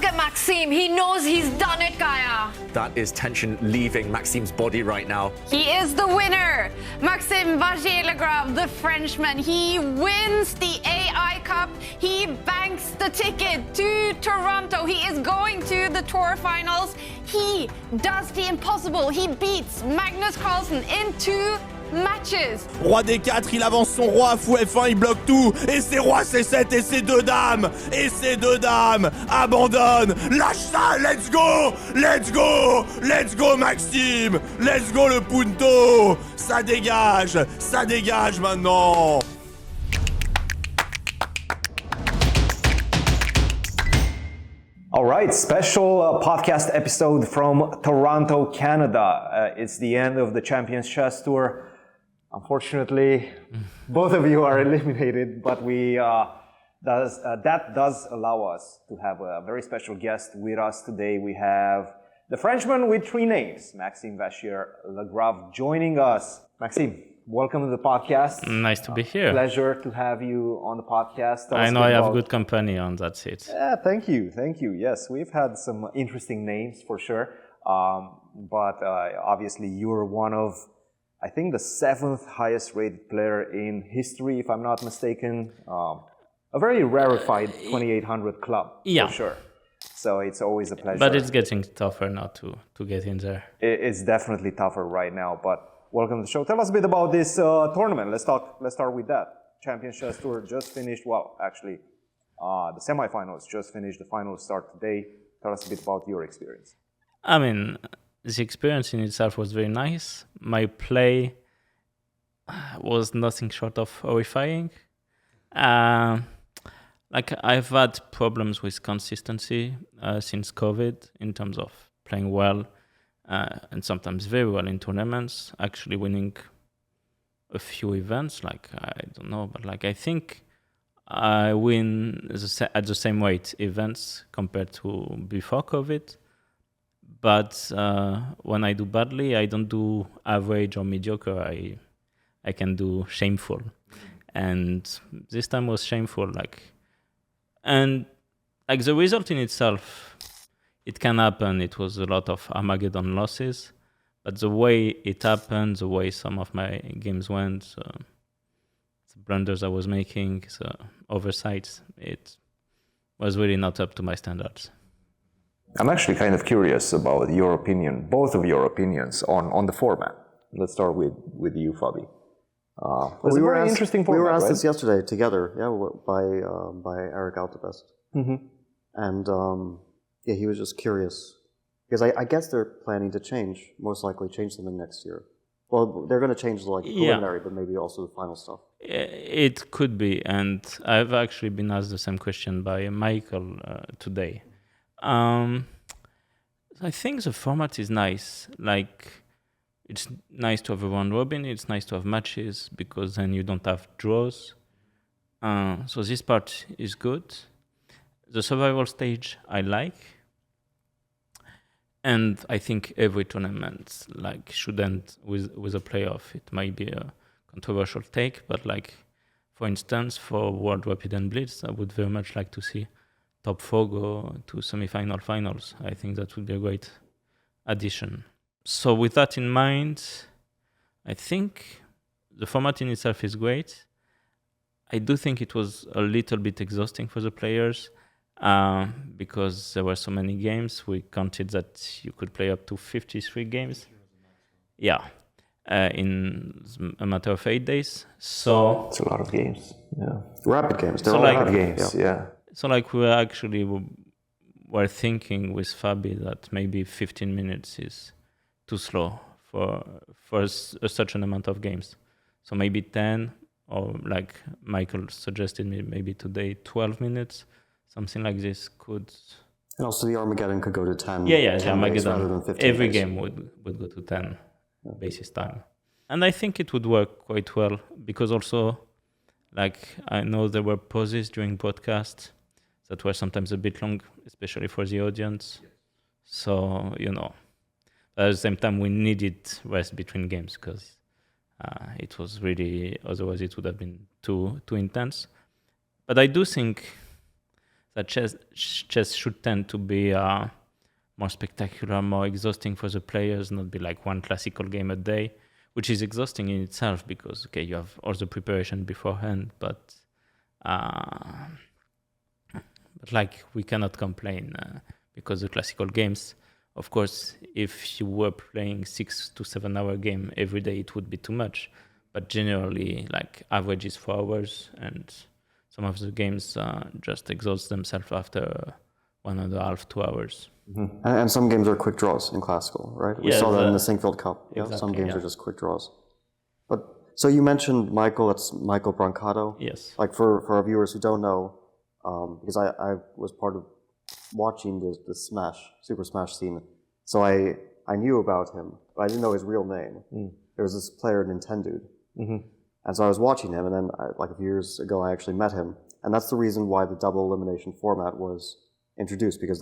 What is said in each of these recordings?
at Maxime. He knows he's done it, Gaia. That is tension leaving Maxime's body right now. He is the winner. Maxime Vachier-Lagrave, the Frenchman. He wins the AI Cup. He banks the ticket to Toronto. He is going to the Tour Finals. He does the impossible. He beats Magnus in 2 matches. Roi D4, il avance son roi, fou F1, il bloque tout. Et c'est roi C7 et c'est 2 dames. Et ces 2 dames abandonnent. Lâche ça, let's go. Let's go. Let's go Maxime. Let's go le punto. Ça dégage maintenant. All right, special podcast episode from Toronto, Canada. It's the end of the Champions Chess Tour. Unfortunately, both of you are eliminated, but that does allow us to have a very special guest with us today. We have the Frenchman with 3 names, Maxime Vachier-Lagrave, joining us. Maxime, welcome to the podcast. Nice to be here. Pleasure to have you on the podcast. I know I have good company on that seat. Yeah, thank you. Yes, we've had some interesting names for sure. But obviously you're one of, I think, the 7th highest rated player in history, if I'm not mistaken. A very rarefied 2800 club, for sure. So it's always a pleasure. But it's getting tougher now to get in there. It's definitely tougher right now, but welcome to the show. Tell us a bit about this tournament. Let's start with that. Champions Chess Tour just finished. Well, actually, the semifinals just finished. The finals start today. Tell us a bit about your experience. I mean, the experience in itself was very nice. My play was nothing short of horrifying. Like I've had problems with consistency since COVID in terms of playing well and sometimes very well in tournaments, actually winning a few events. Like, I don't know, but like I think I win at the same weight events compared to before COVID. But when I do badly, I don't do average or mediocre. I can do shameful. And this time was shameful. And the result in itself, it can happen. It was a lot of Armageddon losses. But the way it happened, the way some of my games went, the blunders I was making, the oversights, it was really not up to my standards. I'm actually kind of curious about your opinion, both of your opinions on the format. Let's start with you, Fabi. We were asked, interesting format, we were asked right? this yesterday together, by Eric Altebest. Mm-hmm. And he was just curious. Because I guess they're planning to most likely change them in next year. Well, they're going to change the preliminary, but maybe also the final stuff. It could be, and I've actually been asked the same question by Michael today. I think the format is nice. It's nice to have a round robin. It's nice to have matches because then you don't have draws. So this part is good. The survival stage I like. And I think every tournament should end with a playoff. It might be a controversial take, but for instance, for World Rapid and Blitz, I would very much like to see top 4 go to semi-final finals. I think that would be a great addition. So with that in mind, I think the format in itself is great. I do think it was a little bit exhausting for the players because there were so many games. We counted that you could play up to 53 games. Yeah, in a matter of 8 days. So it's a lot of games. Yeah, rapid games. They're all rapid games. Yeah. So we were thinking with Fabi that maybe 15 minutes is too slow for such an amount of games. So maybe 10, or Michael suggested me maybe today 12 minutes, something like this could. And also the Armageddon could go to 10. Yeah, the Armageddon. Rather than 15 Every days. game would go to 10 basis time. And I think it would work quite well because also, I know there were pauses during broadcast that were sometimes a bit long, especially for the audience. So, at the same time, we needed rest between games because it was really, otherwise it would have been too intense. But I do think that chess should tend to be more spectacular, more exhausting for the players, not be like one classical game a day, which is exhausting in itself because, okay, you have all the preparation beforehand, but like we cannot complain because the classical games, of course, if you were playing 6 to 7 hour game every day, it would be too much. But generally, like average is 4 hours, and some of the games just exhaust themselves after 1.5, 2 hours. Mm-hmm. And some games are quick draws in classical, right? We saw that in the Sinkfield Cup. Yeah, exactly, some games are just quick draws. But so you mentioned Michael. That's Michael Brancato. Yes. Like for our viewers who don't know, because I was part of watching the Super Smash scene, so I knew about him, but I didn't know his real name. There was this player, Nintendo, and so I was watching him, and then like a few years ago, I actually met him, and that's the reason why the double elimination format was introduced, because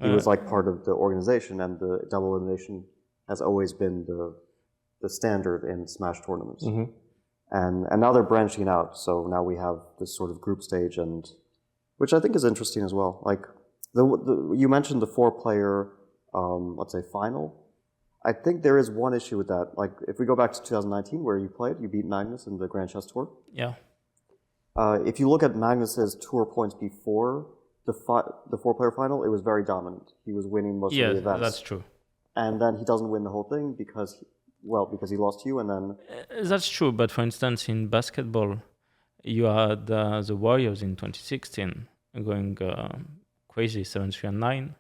he was like part of the organization, and the double elimination has always been the standard in Smash tournaments. And now they're branching out, so now we have this sort of group stage, and which I think is interesting as well. Like you mentioned the 4-player, let's say final. I think there is one issue with that. Like if we go back to 2019, where you beat Magnus in the Grand Chess Tour. Yeah. If you look at Magnus's tour points before the 4-player final, it was very dominant. He was winning most of the events. Yeah, that's true. And then he doesn't win the whole thing because he lost to you, and then... That's true, but for instance, in basketball, you had the Warriors in 2016 going crazy, 73-9,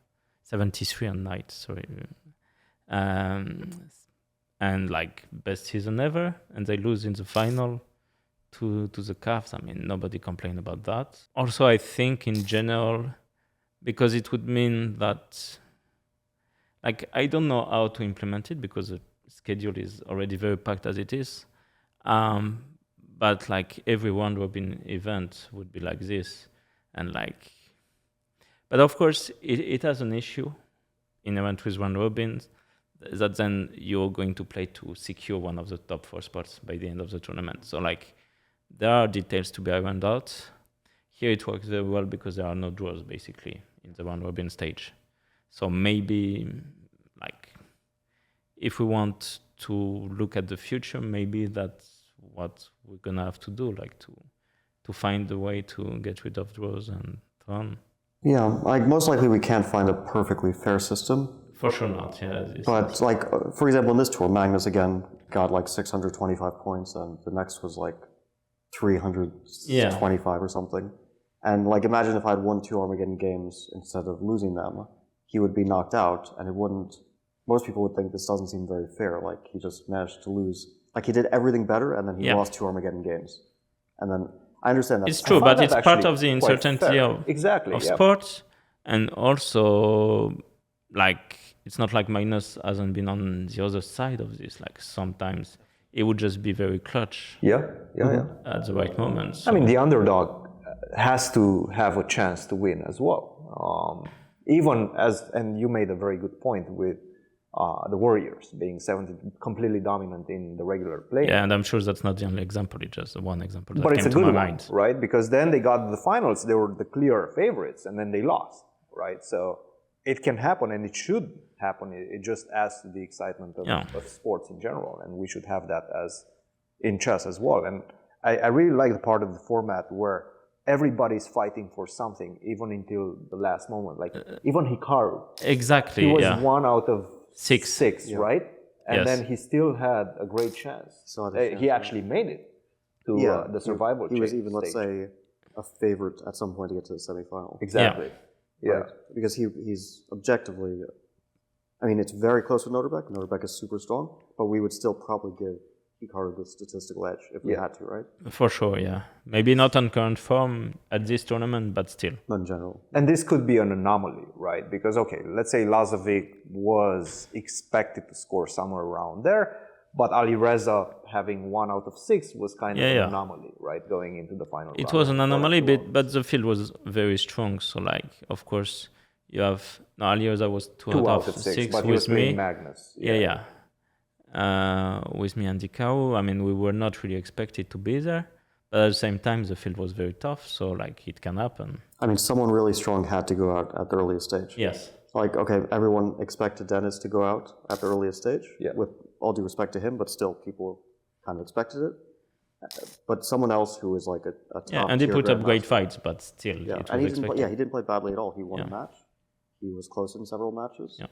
sorry. And like best season ever, and they lose in the final to the Cavs. I mean, nobody complained about that. Also, I think in general, because it would mean that, like, I don't know how to implement it because the schedule is already very packed as it is. But like every round robin event would be like this, and like, but of course it has an issue inherent with round robins, that then you're going to play to secure one of the top 4 spots by the end of the tournament. So like there are details to be ironed out. Here it works very well because there are no draws basically in the round robin stage. So maybe like if we want to look at the future, maybe that's what we're gonna have to do, like to find a way to get rid of draws and so on. Yeah, like most likely we can't find a perfectly fair system. For sure not, yeah. But like, for example, in this tour, Magnus again got like 625 points, and the next was like 325 or something. And like, imagine if I'd won 2 Armageddon games instead of losing them, he would be knocked out, and it wouldn't. Most people would think this doesn't seem very fair. Like he just managed to lose. Like he did everything better, and then he lost 2 Armageddon games. And then I understand that. It's true, but it's part of the uncertainty of yeah. sports, and also like it's not like Magnus hasn't been on the other side of this. Like sometimes it would just be very clutch. Yeah. At the right moment. So. I mean, the underdog has to have a chance to win as well. And you made a very good point with the Warriors being completely dominant in the regular play. Yeah, and I'm sure that's not the only example. It's just one example that but came it's a to good my one, mind. Right? Because then they got to the finals. They were the clear favorites, and then they lost. Right? So it can happen, and it should happen. It just adds to the excitement of sports in general, and we should have that as in chess as well. And I really like the part of the format where everybody's fighting for something, even until the last moment. Like even Hikaru. Exactly. He was 1 out of six, yeah. right? And then he still had a great chance. So he actually made it to the survival. He was even, let's say, a favorite at some point to get to the semifinal. Exactly. Yeah. Right? Because he's objectively, I mean, it's very close with Noterbeck. Noterbeck is super strong, but we would still probably give Hikaru the statistical edge if we had to, right? For sure, yeah. Maybe not on current form at this tournament, but still. Not in general. And this could be an anomaly, right? Because, okay, let's say Lazovic was expected to score somewhere around there, but Alireza having 1 out of 6 was kind of an anomaly, right? Going into the final round. It was an anomaly, but the field was very strong. So, like, of course, you have... No, Alireza was 2 out of 6 but he was playing Magnus. With me and Hikaru. I mean, we were not really expected to be there, But at the same time, the field was very tough, so like it can happen. I mean, someone really strong had to go out at the earliest stage. Yes. Like, okay, everyone expected Dennis to go out at the earliest stage, with all due respect to him, but still people kind of expected it. But someone else who was like a top Yeah, and he put up great fights, but still, yeah, it and was he didn't expected. he didn't play badly at all. He won a match. He was close in several matches. Yeah.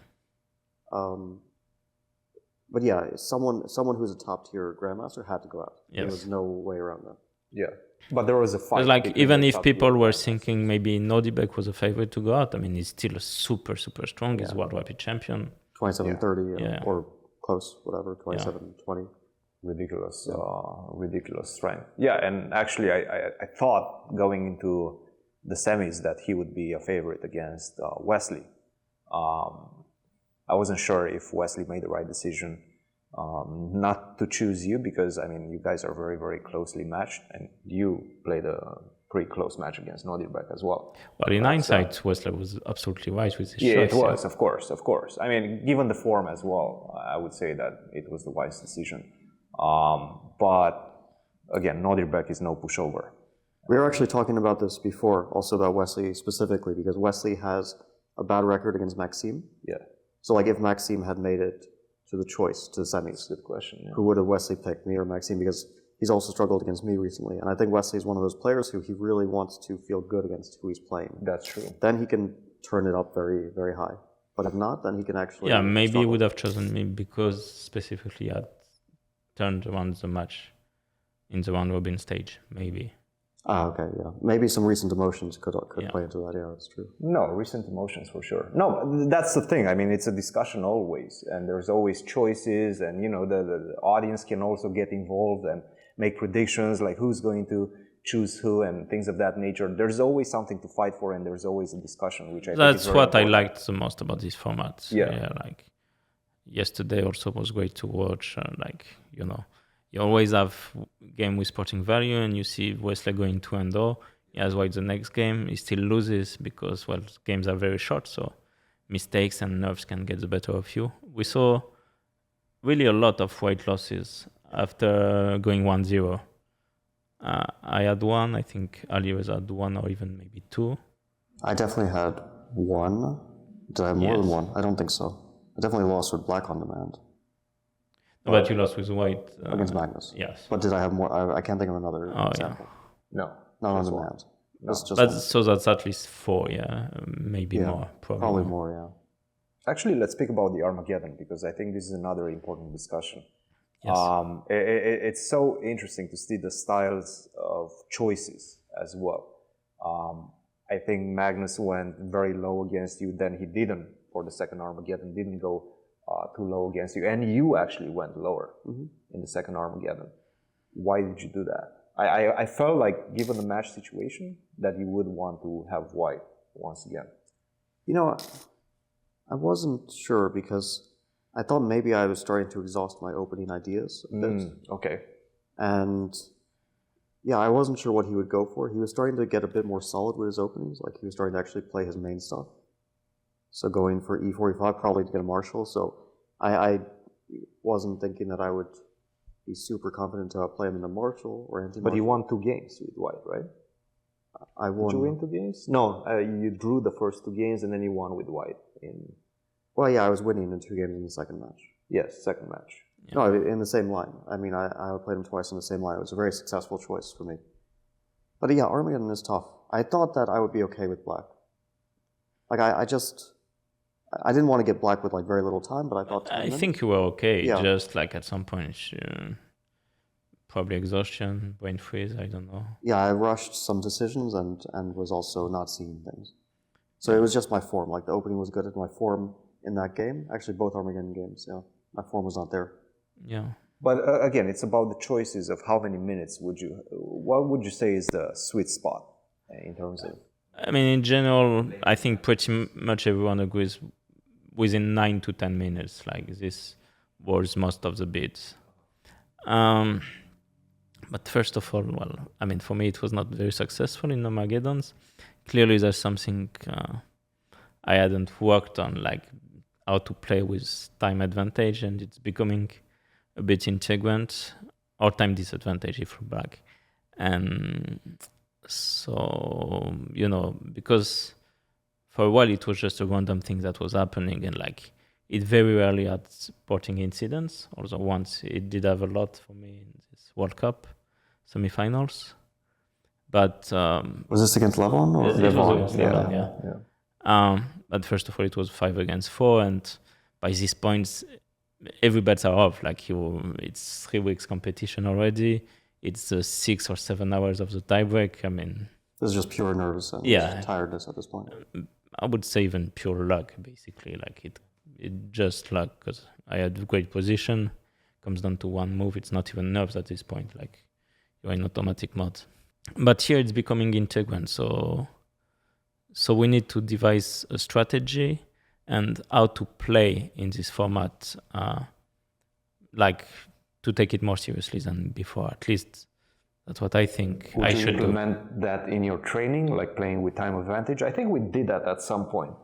But yeah, someone who's a top tier grandmaster had to go out. Yes. There was no way around that. Yeah, but there was a fight. Like even if people were thinking maybe Nordibek was a favorite to go out, I mean he's still a super strong. He's world rapid champion. 27-30 or close, whatever, 27-20. Ridiculous strength. Yeah, and actually I thought going into the semis that he would be a favorite against Wesley. I wasn't sure if Wesley made the right decision not to choose you, because I mean you guys are very closely matched, and you played a pretty close match against Nordibek as well. But in hindsight, Wesley was absolutely right with his yeah, choice. it was, of course. I mean, given the form as well, I would say that it was the wise decision. But again, Nordibek is no pushover. We were actually talking about this before, also about Wesley specifically, because Wesley has a bad record against Maxime. Yeah. So like if Maxime had made it to the choice, to the semis, Good question. Yeah. who would have Wesley picked, me or Maxime? Because he's also struggled against me recently. And I think Wesley is one of those players who he really wants to feel good against who he's playing. That's true. Then he can turn it up very high. But if not, then he can actually maybe struggle. he would have chosen me because specifically I turned around the match in the round robin stage, maybe. Okay, yeah. Maybe some recent emotions could play into that, yeah, that's true. No, recent emotions for sure. No, that's the thing. I mean, it's a discussion always, and there's always choices, and you know, the audience can also get involved and make predictions like who's going to choose who and things of that nature. There's always something to fight for, and there's always a discussion, which I think is very what important. I liked the most about these formats. Yeah, like yesterday also was great to watch. Like, you know, you always have game with sporting value, and you see Wesley going 2-0. He has white the next game. He still loses because, well, games are very short, so mistakes and nerves can get the better of you. We saw really a lot of white losses after going 1-0. I had one. I think Alireza had one, or even maybe two. I definitely had one. Did I have more than one? I don't think so. I definitely lost with black on demand. But you lost with white. Against Magnus. Yes. But did I have more? I can't think of another example. No. Not on demand. No. But so that's at least 4, maybe more. Probably more, yeah. Actually, let's speak about the Armageddon, because I think this is another important discussion. Yes. It's so interesting to see the styles of choices as well. I think Magnus went very low against you, then he didn't for the second Armageddon, didn't go too low against you, and you actually went lower in the second Armageddon. Why did you do that? I felt like, given the match situation, that you would want to have white once again. You know, I wasn't sure, because I thought maybe I was starting to exhaust my opening ideas a bit. Okay. And yeah, I wasn't sure what he would go for. He was starting to get a bit more solid with his openings, like he was starting to actually play his main stuff. So going for e45, probably to get a marshal. So I wasn't thinking that I would be super confident to play him in the marshal or anti-marshal. But you won 2 games with white, right? I won. Did you win 2 games? No, you drew the first 2 games and then you won with white. Well, yeah, I was winning in 2 games in the second match. Yes, second match. Yeah. No, in the same line. I mean, I played him twice in the same line. It was a very successful choice for me. But yeah, Armageddon is tough. I thought that I would be okay with black. Like, I didn't want to get black with like very little time, but I thought... I think you were okay. Yeah. Just like at some point, probably exhaustion, brain freeze, I don't know. Yeah, I rushed some decisions and was also not seeing things. So it was just my form. Like, the opening was good at my form in that game. Actually, both Armageddon games, yeah. My form was not there. Yeah. But again, it's about the choices of how many minutes what would you say is the sweet spot in terms of... I mean, in general, I think pretty much everyone agrees within 9 to 10 minutes. Like, this was most of the beats. But first of all, well, I mean, for me, it was not very successful in Armageddons. Clearly, there's something I hadn't worked on, like how to play with time advantage, and it's becoming a bit integrant, or time disadvantage if you're black. And so, because for a while it was just a random thing that was happening, and like it very rarely had sporting incidents, although once it did have a lot for me in this World Cup semifinals. But was this against Levon? Or? It was against Levon, yeah. But first of all, it was 5 against 4, and by these points, every bets are off. Like it's 3 weeks competition already. It's 6 or 7 hours of the tiebreak. I mean, this is just pure nerves and tiredness at this point. I would say even pure luck, basically. Like it just luck, because I had a great position. Comes down to one move. It's not even nerves at this point. Like you're in automatic mode. But here it's becoming integrant. So we need to devise a strategy and how to play in this format, like to take it more seriously than before. At least that's what I think I should do. Would you implement that in your training, like playing with time advantage? I think we did that at some point.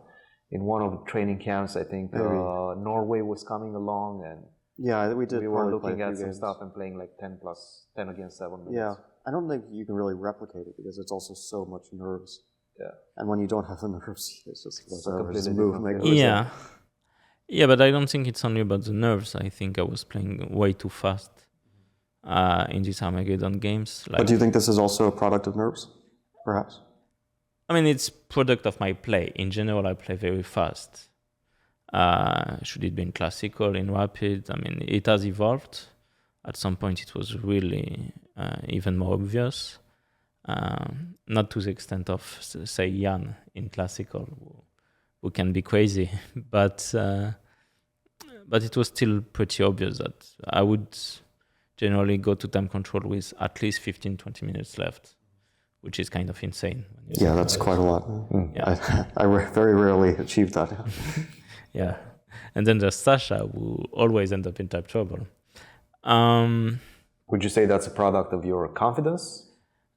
In one of the training camps, I think Norway was coming along, and we did. We were looking at some stuff and playing like 10 against 7 minutes. Yeah, I don't think you can really replicate it because it's also so much nerves. Yeah. And when you don't have the nerves, it's just Yeah, but I don't think it's only about the nerves. I think I was playing way too fast in these Armageddon games. But do you think this is also a product of nerves, perhaps? I mean, it's product of my play. In general, I play very fast. Should it be in classical, in rapid? I mean, it has evolved. At some point, it was really even more obvious. Not to the extent of, say, Jan in classical, who can be crazy, but it was still pretty obvious that I would generally go to time control with at least 15-20 minutes left, which is kind of insane. Yeah, that's quite a lot. Yeah. I very rarely achieved that. Yeah, and then there's Sasha, who always ends up in type trouble. Would you say that's a product of your confidence?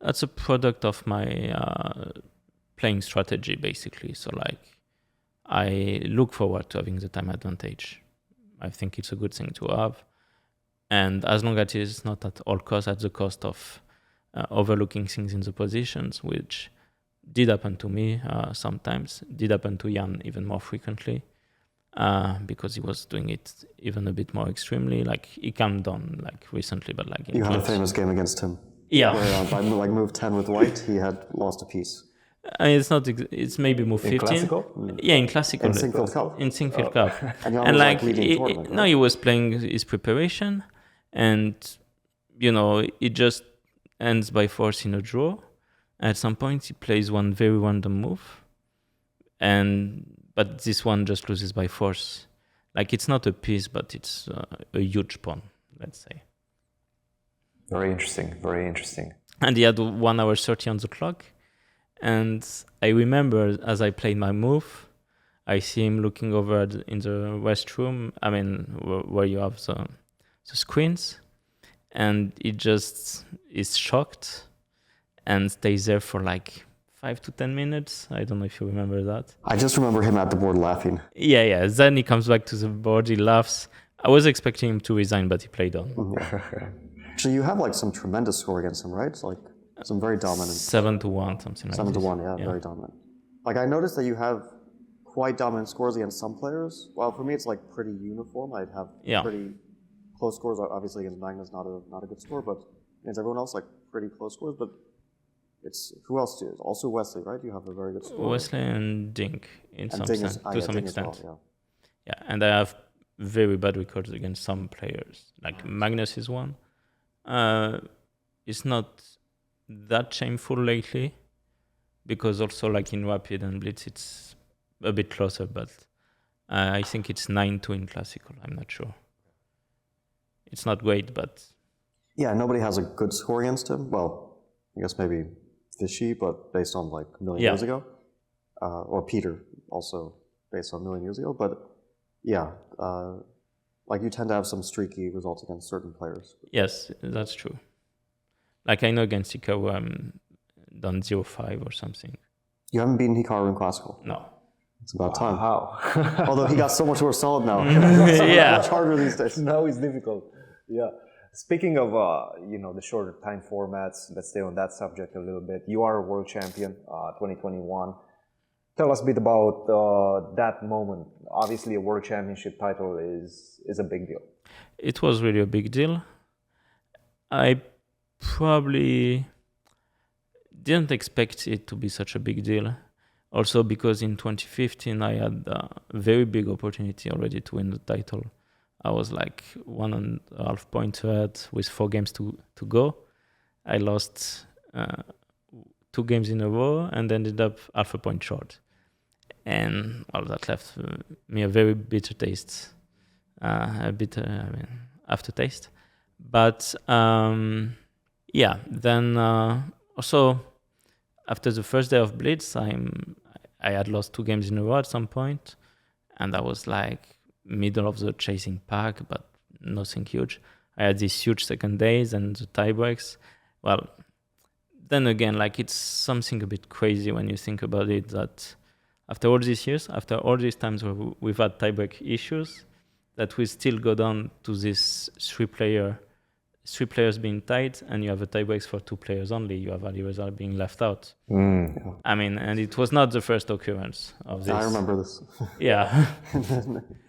That's a product of my playing strategy, basically. So, like, I look forward to having the time advantage. I think it's a good thing to have. And as long as it is not at all costs, at the cost of overlooking things in the positions, which did happen to me sometimes, did happen to Jan even more frequently, because he was doing it even a bit more extremely. Like, he calmed down, like, recently, but like... You had a famous game against him. Yeah. Where by like move 10 with white, he had lost a piece. I mean, it's maybe move 15. In classical? Yeah, in classical. In Sinquefield Cup? In Sinquefield Cup. And like leading tournament, right? No, he was playing his preparation, and, it just ends by force in a draw. At some point, he plays one very random move, but this one just loses by force. Like, it's not a piece, but it's a huge pawn, let's say. Very interesting, very interesting. And he had 1 hour 30 on the clock. And I remember as I played my move, I see him looking over in the West room, I mean, where you have the screens. And he just is shocked and stays there for like 5 to 10 minutes. I don't know if you remember that. I just remember him at the board laughing. Yeah. Then he comes back to the board, he laughs. I was expecting him to resign, but he played on. So you have like some tremendous score against him, right? It's like some very dominant. 7-1, something like that. 7-1, yeah, very dominant. Like, I noticed that you have quite dominant scores against some players. Well, for me, it's like pretty uniform. I'd have pretty close scores. Obviously, against Magnus, not a good score, but against everyone else, like pretty close scores. But it's who else do? Also Wesley, right? You have a very good score. Wesley and Dink to some extent. Well, yeah, and I have very bad records against some players. Like Magnus is one. It's not that shameful lately, because also like in Rapid and Blitz it's a bit closer, but I think it's 9-2 in classical. I'm not sure. It's not great, but... Yeah, nobody has a good score against him. Well, I guess maybe Vichy, but based on like a million years ago. Or Peter, also based on a million years ago. But yeah, like you tend to have some streaky results against certain players. Yes, that's true. Like I know against Hikaru, I'm done 0-5 or something. You haven't beaten Hikaru in classical? No. It's about time. How? Although he got so much more solid now. Yeah. Much harder these days. Now it's difficult. Yeah. Speaking of, the shorter time formats, let's stay on that subject a little bit. You are a world champion, 2021. Tell us a bit about that moment. Obviously, a world championship title is a big deal. It was really a big deal. I probably didn't expect it to be such a big deal. Also because in 2015, I had a very big opportunity already to win the title. I was like 1.5 points ahead with 4 games to go. I lost 2 games in a row and ended up half a point short. And all that left me a very bitter taste, aftertaste. But then also after the first day of Blitz, I had lost 2 games in a row at some point, and I was like middle of the chasing pack, but nothing huge. I had these huge second days and the tie breaks. Well, then again, like it's something a bit crazy when you think about it, that after all these years, after all these times where we've had tiebreak issues, that we still go down to this 3 players being tied, and you have a tiebreaks for 2 players only. You have Alireza being left out. I mean, and it was not the first occurrence of this. I remember this. Yeah.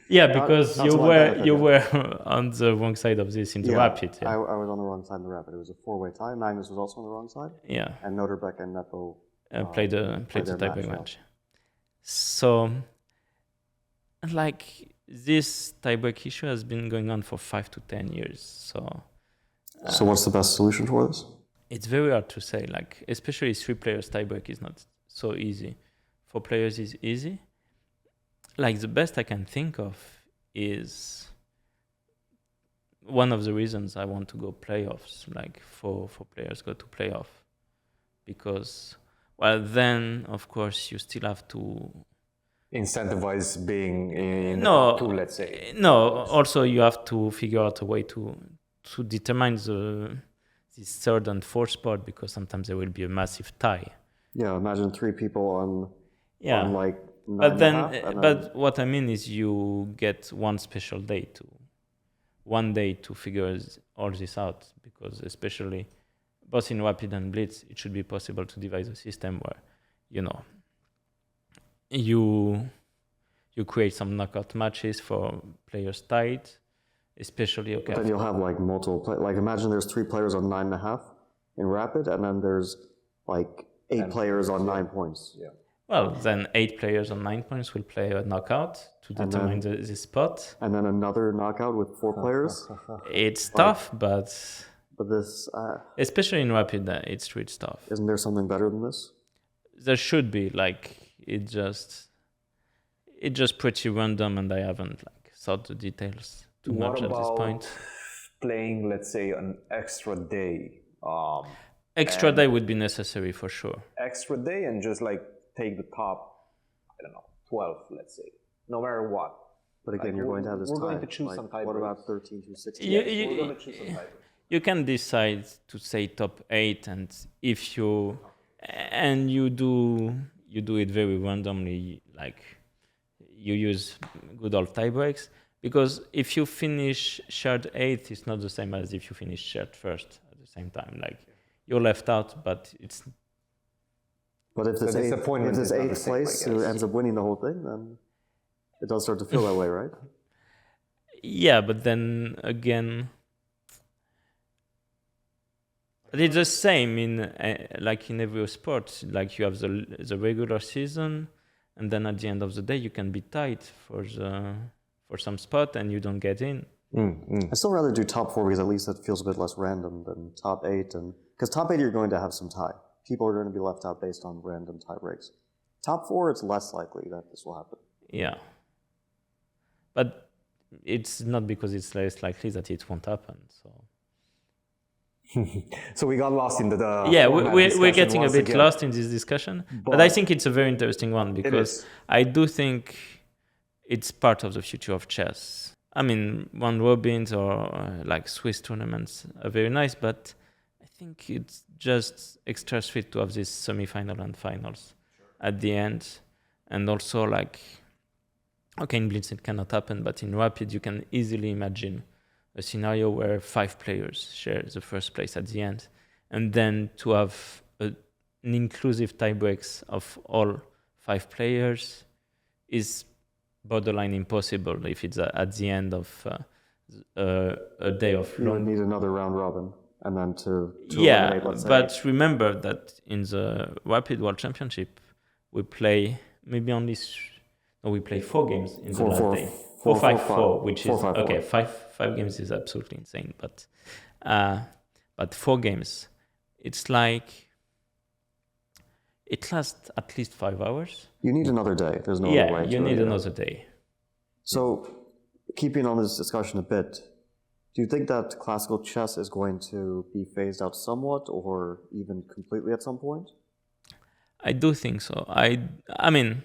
Yeah, because you were on the wrong side of this in the rapid. Yeah. I was on the wrong side in the rapid. It was a 4-way tie. Magnus was also on the wrong side. Yeah. And Noterbeck and Nepo played the tiebreak match. So, like, this tiebreak issue has been going on for 5 to 10 years. So what's the best solution for this? It's very hard to say. Like, especially 3 players tiebreak is not so easy. 4 players is easy. Like, the best I can think of is one of the reasons I want to go playoffs, like 4 players go to playoff. Because, well, then, of course, you still have to incentivize being in the top 2, let's say. No, also you have to figure out a way to determine this 3rd and 4th spot, because sometimes there will be a massive tie. Yeah, imagine 3 people on like 9.5. But then, what I mean is you get one special day to figure all this out, because especially both in Rapid and Blitz, it should be possible to devise a system where, you create some knockout matches for players tied, especially. Okay. But then you'll have like multiple like imagine there's 3 players on 9.5 in Rapid, and then there's like 8 players on 9 points. Yeah. Well, then 8 players on 9 points will play a knockout to determine the spot. And then another knockout with 4 players. It's tough, but this, especially in Rapid, it's really tough. Isn't there something better than this? There should be. Like, it's just pretty random, and I haven't thought the details too much at this point. Playing, let's say, an extra day. Extra day would be necessary for sure. Extra day, and just take the top, 12, let's say, no matter what. But again, you're going to have this We're tie. going to choose some tiebreaks. What about 13 through 16? We're going to choose some tiebreaks. You can decide to say top 8, and if you do it very randomly, like you use good old tiebreaks, because if you finish shared 8th, it's not the same as if you finish shared 1st at the same time. Like, you're left out, but it's. But if this 8th place who ends up winning the whole thing, then it does start to feel that way, right? Yeah, but then again, it's the same in like in every sport. Like, you have the regular season, and then at the end of the day, you can be tied for some spot, and you don't get in. I still rather do top 4, because at least that feels a bit less random than top 8, and because top 8 you're going to have some tie. People are going to be left out based on random tie breaks. Top 4, it's less likely that this will happen. Yeah. But it's not because it's less likely that it won't happen. So we got lost in the we're getting a bit lost in this discussion. But I think it's a very interesting one, because I do think it's part of the future of chess. I mean, round robins or like Swiss tournaments are very nice, but I think it's just extra sweet to have this semi-final and finals at the end. And also, like, okay, in Blitz it cannot happen, but in Rapid you can easily imagine a scenario where 5 players share the first place at the end, and then to have an inclusive tiebreaks of all 5 players is borderline impossible if it's at the end of a day of You would long. need another round robin, and then to Yeah, eliminate, let's say, but remember that in the Rapid World Championship, we play maybe only we play 4 games in the last day. 4-5-4, which is 4-5-4. okay. Five games is absolutely insane, but 4 games, it's like it lasts at least 5 hours. You need another day. There's no other way. Yeah, you need another day. So, keeping on this discussion a bit, do you think that classical chess is going to be phased out somewhat, or even completely at some point? I do think so. I mean,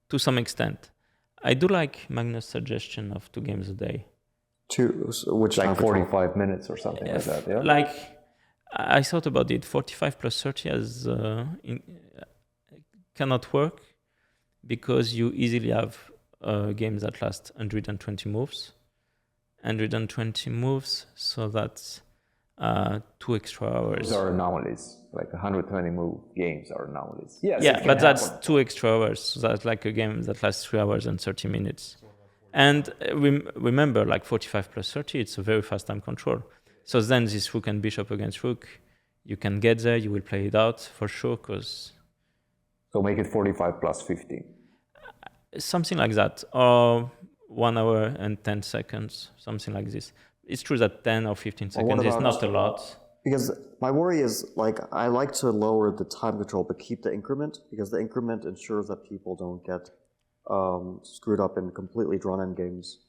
to some extent, I do like Magnus' suggestion of 2 games a day. Which Like time control? 45 minutes or something like that, yeah? Like, I thought about it. 45 plus 30 cannot work because you easily have games that last 120 moves. 120 moves, so that's 2 extra hours. Those are anomalies. Like 120 move games are anomalies. Yes, it Yeah, can but that's happen. 2 extra hours. So that's like a game that lasts 3 hours and 30 minutes. And remember, like 45 plus 30, it's a very fast time control. So then this rook and bishop against rook, you can get there, you will play it out for sure, because So make it 45 plus 15. something like that, or 1 hour and 10 seconds, something like this. It's true that 10 or 15 Well, what seconds is about- not a lot. Because my worry is, like, I like to lower the time control but keep the increment, because the increment ensures that people don't get screwed up in completely drawn-in games.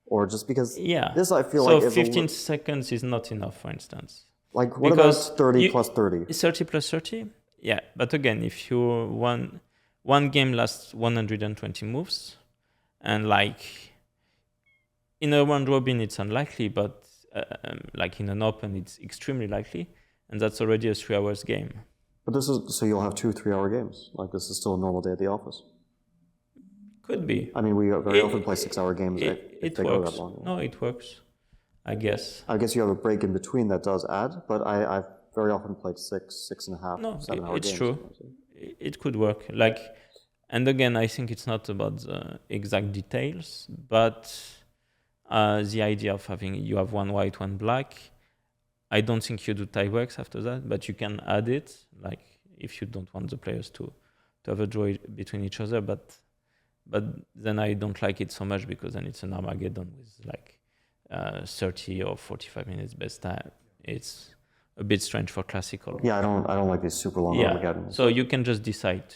Or just because Yeah. this, I feel so like, is 15 seconds is not enough, for instance. like, what because about 30 you- plus 30? 30 plus 30? Yeah, but again, if you one game lasts 120 moves, and like in a round robin, it's unlikely, but like in an open, it's extremely likely, and that's already a 3 hours game. But this is, so you'll have 2 3-hour games. Like, this is still a normal day at the office. Could be. I mean, we very often play 6-hour games if It they go works. that long. No, it works. I guess. I guess you have a break in between that does add, but I've very often played 6.5, No, 7-hour it's games. true. It could work. Like, and again, I think it's not about the exact details, but the idea of having you have 1 white, 1 black. I don't think you do tie breaks after that, but you can add it, like if you don't want the players to have a draw between each other. But then I don't like it so much because then it's an Armageddon with like 30 or 45 minutes best time. It's a bit strange for classical. Yeah, I don't like these super long Armageddons. So you can just decide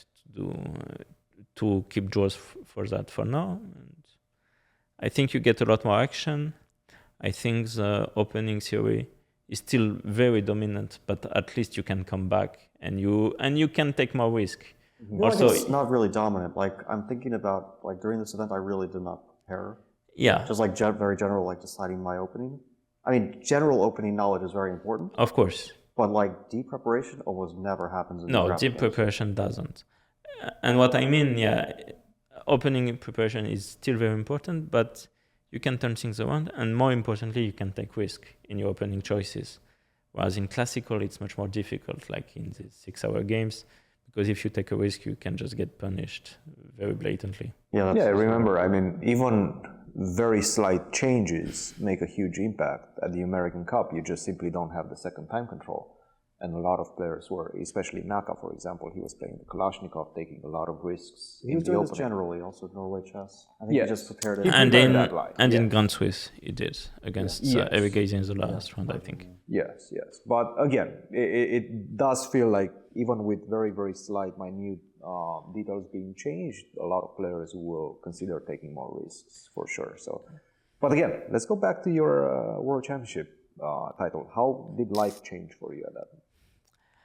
to keep draws for that for now. And I think you get a lot more action. I think the opening theory is still very dominant, but at least you can come back and you can take more risk. Also, it's not really dominant. Like, I'm thinking about, like, during this event, I really did not prepare. Yeah, Just like very general, like deciding my opening. I mean, general opening knowledge is very important, of course. but like deep preparation almost never happens in No, the deep preparation doesn't. And what I mean, opening preparation is still very important, but you can turn things around, and more importantly, you can take risk in your opening choices. Whereas in classical, it's much more difficult, like in the 6-hour games, because if you take a risk, you can just get punished very blatantly. Yeah, Remember, I mean, even very slight changes make a huge impact. At the American Cup, you just simply don't have the second time control. And a lot of players were, especially Naka, for example, he was playing the Kalashnikov, taking a lot of risks. He was in the doing this opening. generally, also Norway chess. I think Yes. he just prepared it. He And prepared in that line, in yes. Grand Swiss, he did against Yes. Eric Gazy in the last round, I think. Yes. But again, it does feel like even with very, very slight, minute details being changed, a lot of players will consider taking more risks for sure. So, but again, let's go back to your World Championship title. How did life change for you at that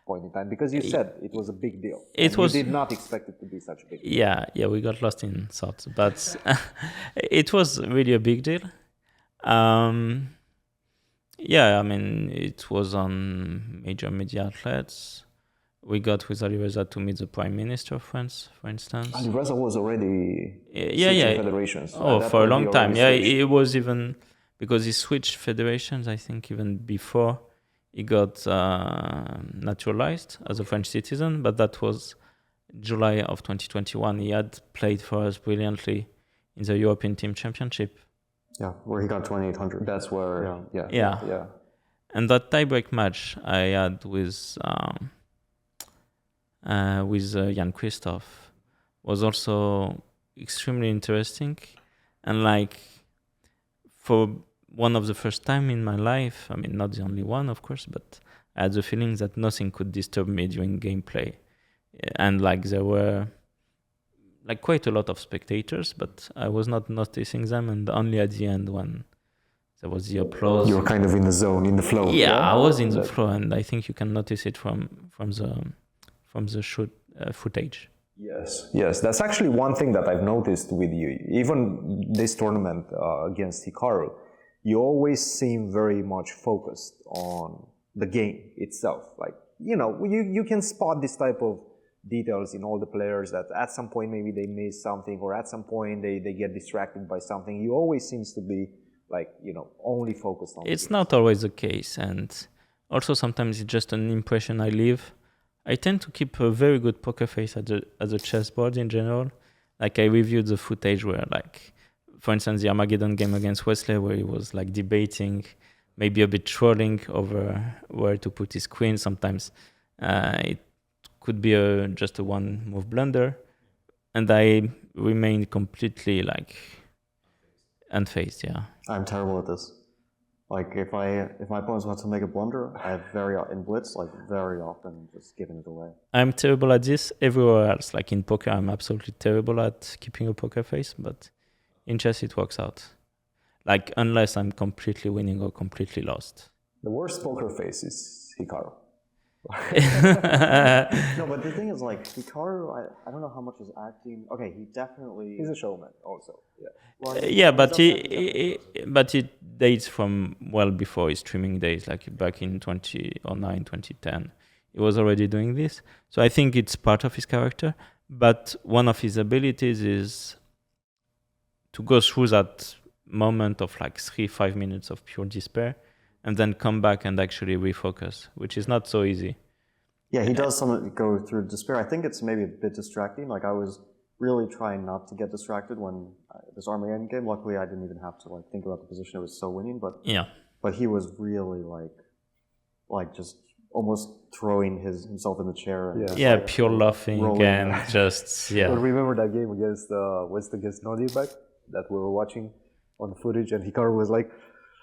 point in time? Because you said it was a big deal. It was. You did not expect it to be such a big deal. Yeah, we got lost in thought, but it was really a big deal. I mean, it was on major media outlets. We got with Alireza to meet the Prime Minister of France, for instance. Alireza was already Yeah. switching federations. Oh, At that for a point, long he time. already Yeah, switched. it was even because he switched federations, I think, even before he got naturalized as a French citizen, but that was July of 2021. He had played for us brilliantly in the European Team Championship. Yeah, where he got 2800. That's where, Yeah. And that tiebreak match I had with Jan Christoph was also extremely interesting, and like for one of the first time in my life, I mean not the only one of course, but I had the feeling that nothing could disturb me during gameplay, and like there were like quite a lot of spectators, but I was not noticing them, and only at the end when there was the applause. You were kind of in the zone, in the flow. Yeah, I was in the flow, and I think you can notice it from the footage. Yes. That's actually one thing that I've noticed with you. Even this tournament against Hikaru, you always seem very much focused on the game itself. Like, you can spot this type of details in all the players that at some point maybe they miss something, or at some point they get distracted by something. You always seems to be like, only focused on It's not always the case, and also sometimes it's just an impression I leave. I tend to keep a very good poker face at the chessboard in general. Like I reviewed the footage where, like, for instance, the Armageddon game against Wesley, where he was like debating, maybe a bit trolling over where to put his queen. Sometimes it could be just a one-move blunder, and I remained completely like unfazed. Yeah, I'm terrible at this. Like if my opponents want to make a blunder, I in blitz, like very often just giving it away. I'm terrible at this everywhere else. Like in poker, I'm absolutely terrible at keeping a poker face, but in chess it works out. Like unless I'm completely winning or completely lost. The worst poker face is Hikaru. No, but the thing is, like, Hikaru, I don't know how much is acting. Okay, he definitely... He's a showman also, yeah. Well, Yeah, but it dates from well before his streaming days, like back in 2009, 2010. He was already doing this. So I think it's part of his character. But one of his abilities is to go through that moment of like 3-5 minutes of pure despair and then come back and actually refocus, which is not so easy. Yeah, he does go through despair. I think it's maybe a bit distracting. Like I was really trying not to get distracted when this Armageddon game. Luckily, I didn't even have to like think about the position. It was so winning, but he was really like just almost throwing himself in the chair. And Pure laughing and just But remember that game against against Norwegian that we were watching on the footage, and Hikaru was like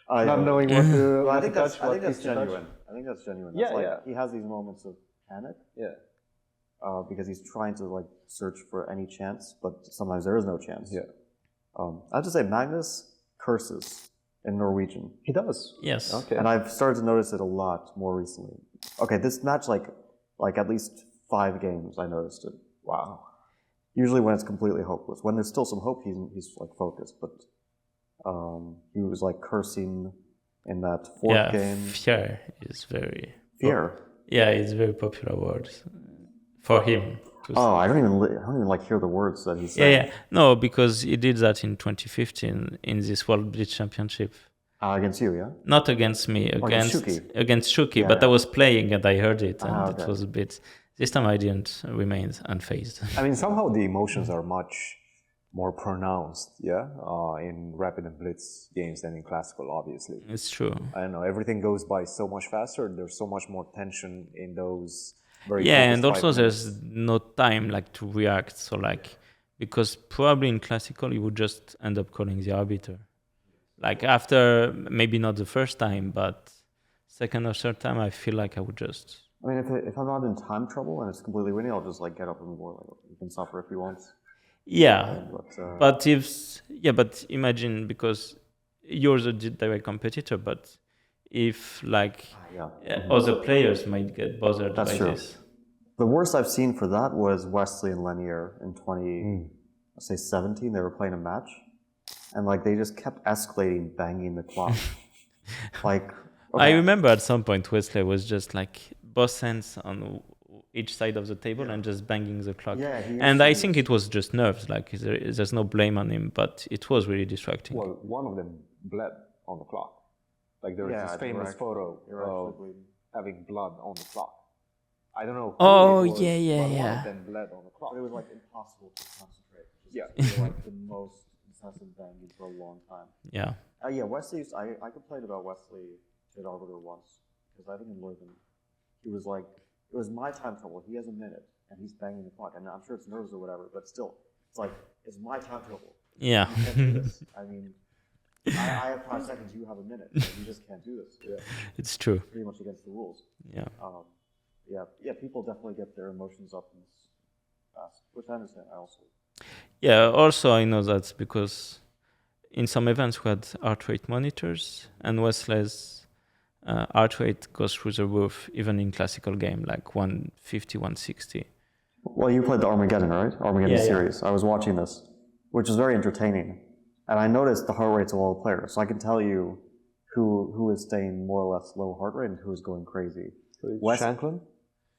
not knowing what to. I think that's genuine. I think that's genuine. Yeah. He has these moments of panic. Yeah. Because he's trying to like search for any chance, but sometimes there is no chance. Yeah. I have to say, Magnus curses in Norwegian. He does. Yes. Okay. And I've started to notice it a lot more recently. Okay, this match, like at least 5 games, I noticed it. Wow. Usually when it's completely hopeless. When there's still some hope, he's like focused. But he was like cursing in that 4th game. Fear is very... Fear? Yeah, it's a very popular word for him. I don't even like hear the words that he said. Yeah. No, because he did that in 2015 in this World Blitz Championship. Against you, yeah? Not against me, against Shuki, Yeah, but I was playing and I heard it, and it was a bit... This time I didn't remain unfazed. I mean, somehow the emotions are much more pronounced, in rapid and blitz games than in classical, obviously. It's true. I don't know, everything goes by so much faster, there's so much more tension in those and also there's no time like to react, so like, because probably in classical you would just end up calling the arbiter. Like after, maybe not the first time, but second or third time, I feel like I would just... I mean, if I'm not in time trouble and it's completely winning, I'll just like get up and go, like, you can suffer if you want. Yeah, but imagine, because you're the direct competitor, but if like other players might get bothered by this. The worst I've seen for that was Wesley and Leinier in 2017. They were playing a match, and like they just kept escalating, banging the clock. I remember at some point Wesley was just like both hands on each side of the table and just banging the clock. And I think it was just nerves. Like there's no blame on him, but it was really distracting. Well, one of them bled on the clock. Like there was Yeah, this they were famous actually- photo they were of actually bleeding. having blood on the clock. I don't know who Oh, it was, yeah, yeah, but one yeah. of them bled on the clock. But it was like impossible to concentrate. Yeah. Just like the most incessant banging for a long time. Yeah. Yeah, Wesley's. I complained about Wesley to the arbiter once because I think in Leuven, he was like, it was my time trouble. He has a minute and he's banging the clock, and I'm sure it's nerves or whatever, but still, it's like it's my time trouble. Yeah. You can't do this. I mean, I have 5 seconds. You have a minute. And you just can't do this. Yeah. It's true. Pretty much against the rules. Yeah. Yeah. People definitely get their emotions up in this fast, which I understand. I also. Yeah, also I know that because in some events we had heart rate monitors, and Wesley's heart rate goes through the roof even in classical game, like 150, 160. Well, you played the Armageddon, right? Armageddon Yeah, yeah. series. I was watching this, which is very entertaining. And I noticed the heart rates of all the players. So I can tell you who is staying more or less low heart rate and who is going crazy. Shanklin?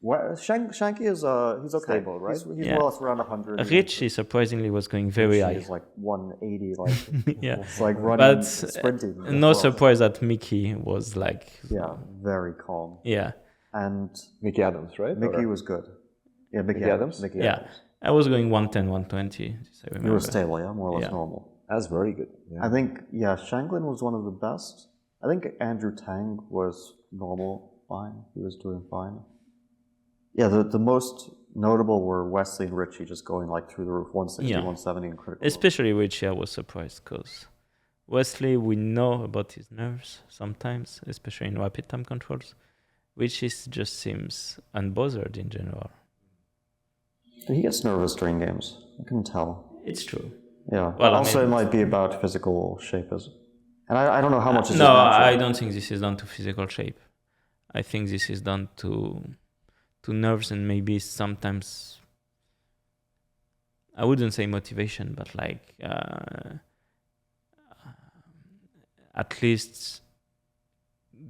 Shanky is he's okay. Stable, right? He's Yeah. more or less around 100. Richie surprisingly was going very high. He's like 180, like Yeah. it's like running, But sprinting. no surprise that Mickey was like, Yeah, very calm. yeah. And Mickey Adams, right? Mickey Or- was good. Yeah, Mickey Mickey Adams. Adams? Mickey Yeah. Adams. I was going 110, 120, if I He remember. was stable, yeah, more or less Yeah. normal. That's very good. Yeah. I think, yeah, Shanklin was one of the best. I think Andrew Tang was normal, fine. He was doing fine. Yeah, the most notable were Wesley and Richie just going like through the roof, 160, Yeah. 170 in critical. Especially Richie, I was surprised because Wesley, we know about his nerves sometimes, especially in rapid time controls. Richie just seems unbothered in general. He gets nervous during games. I can tell. It's true. Yeah. Well, I also, mean- it might be about physical shape. And I don't know how much is No, just natural. I don't think this is done to physical shape. I think this is done to nerves and maybe sometimes, I wouldn't say motivation, but like at least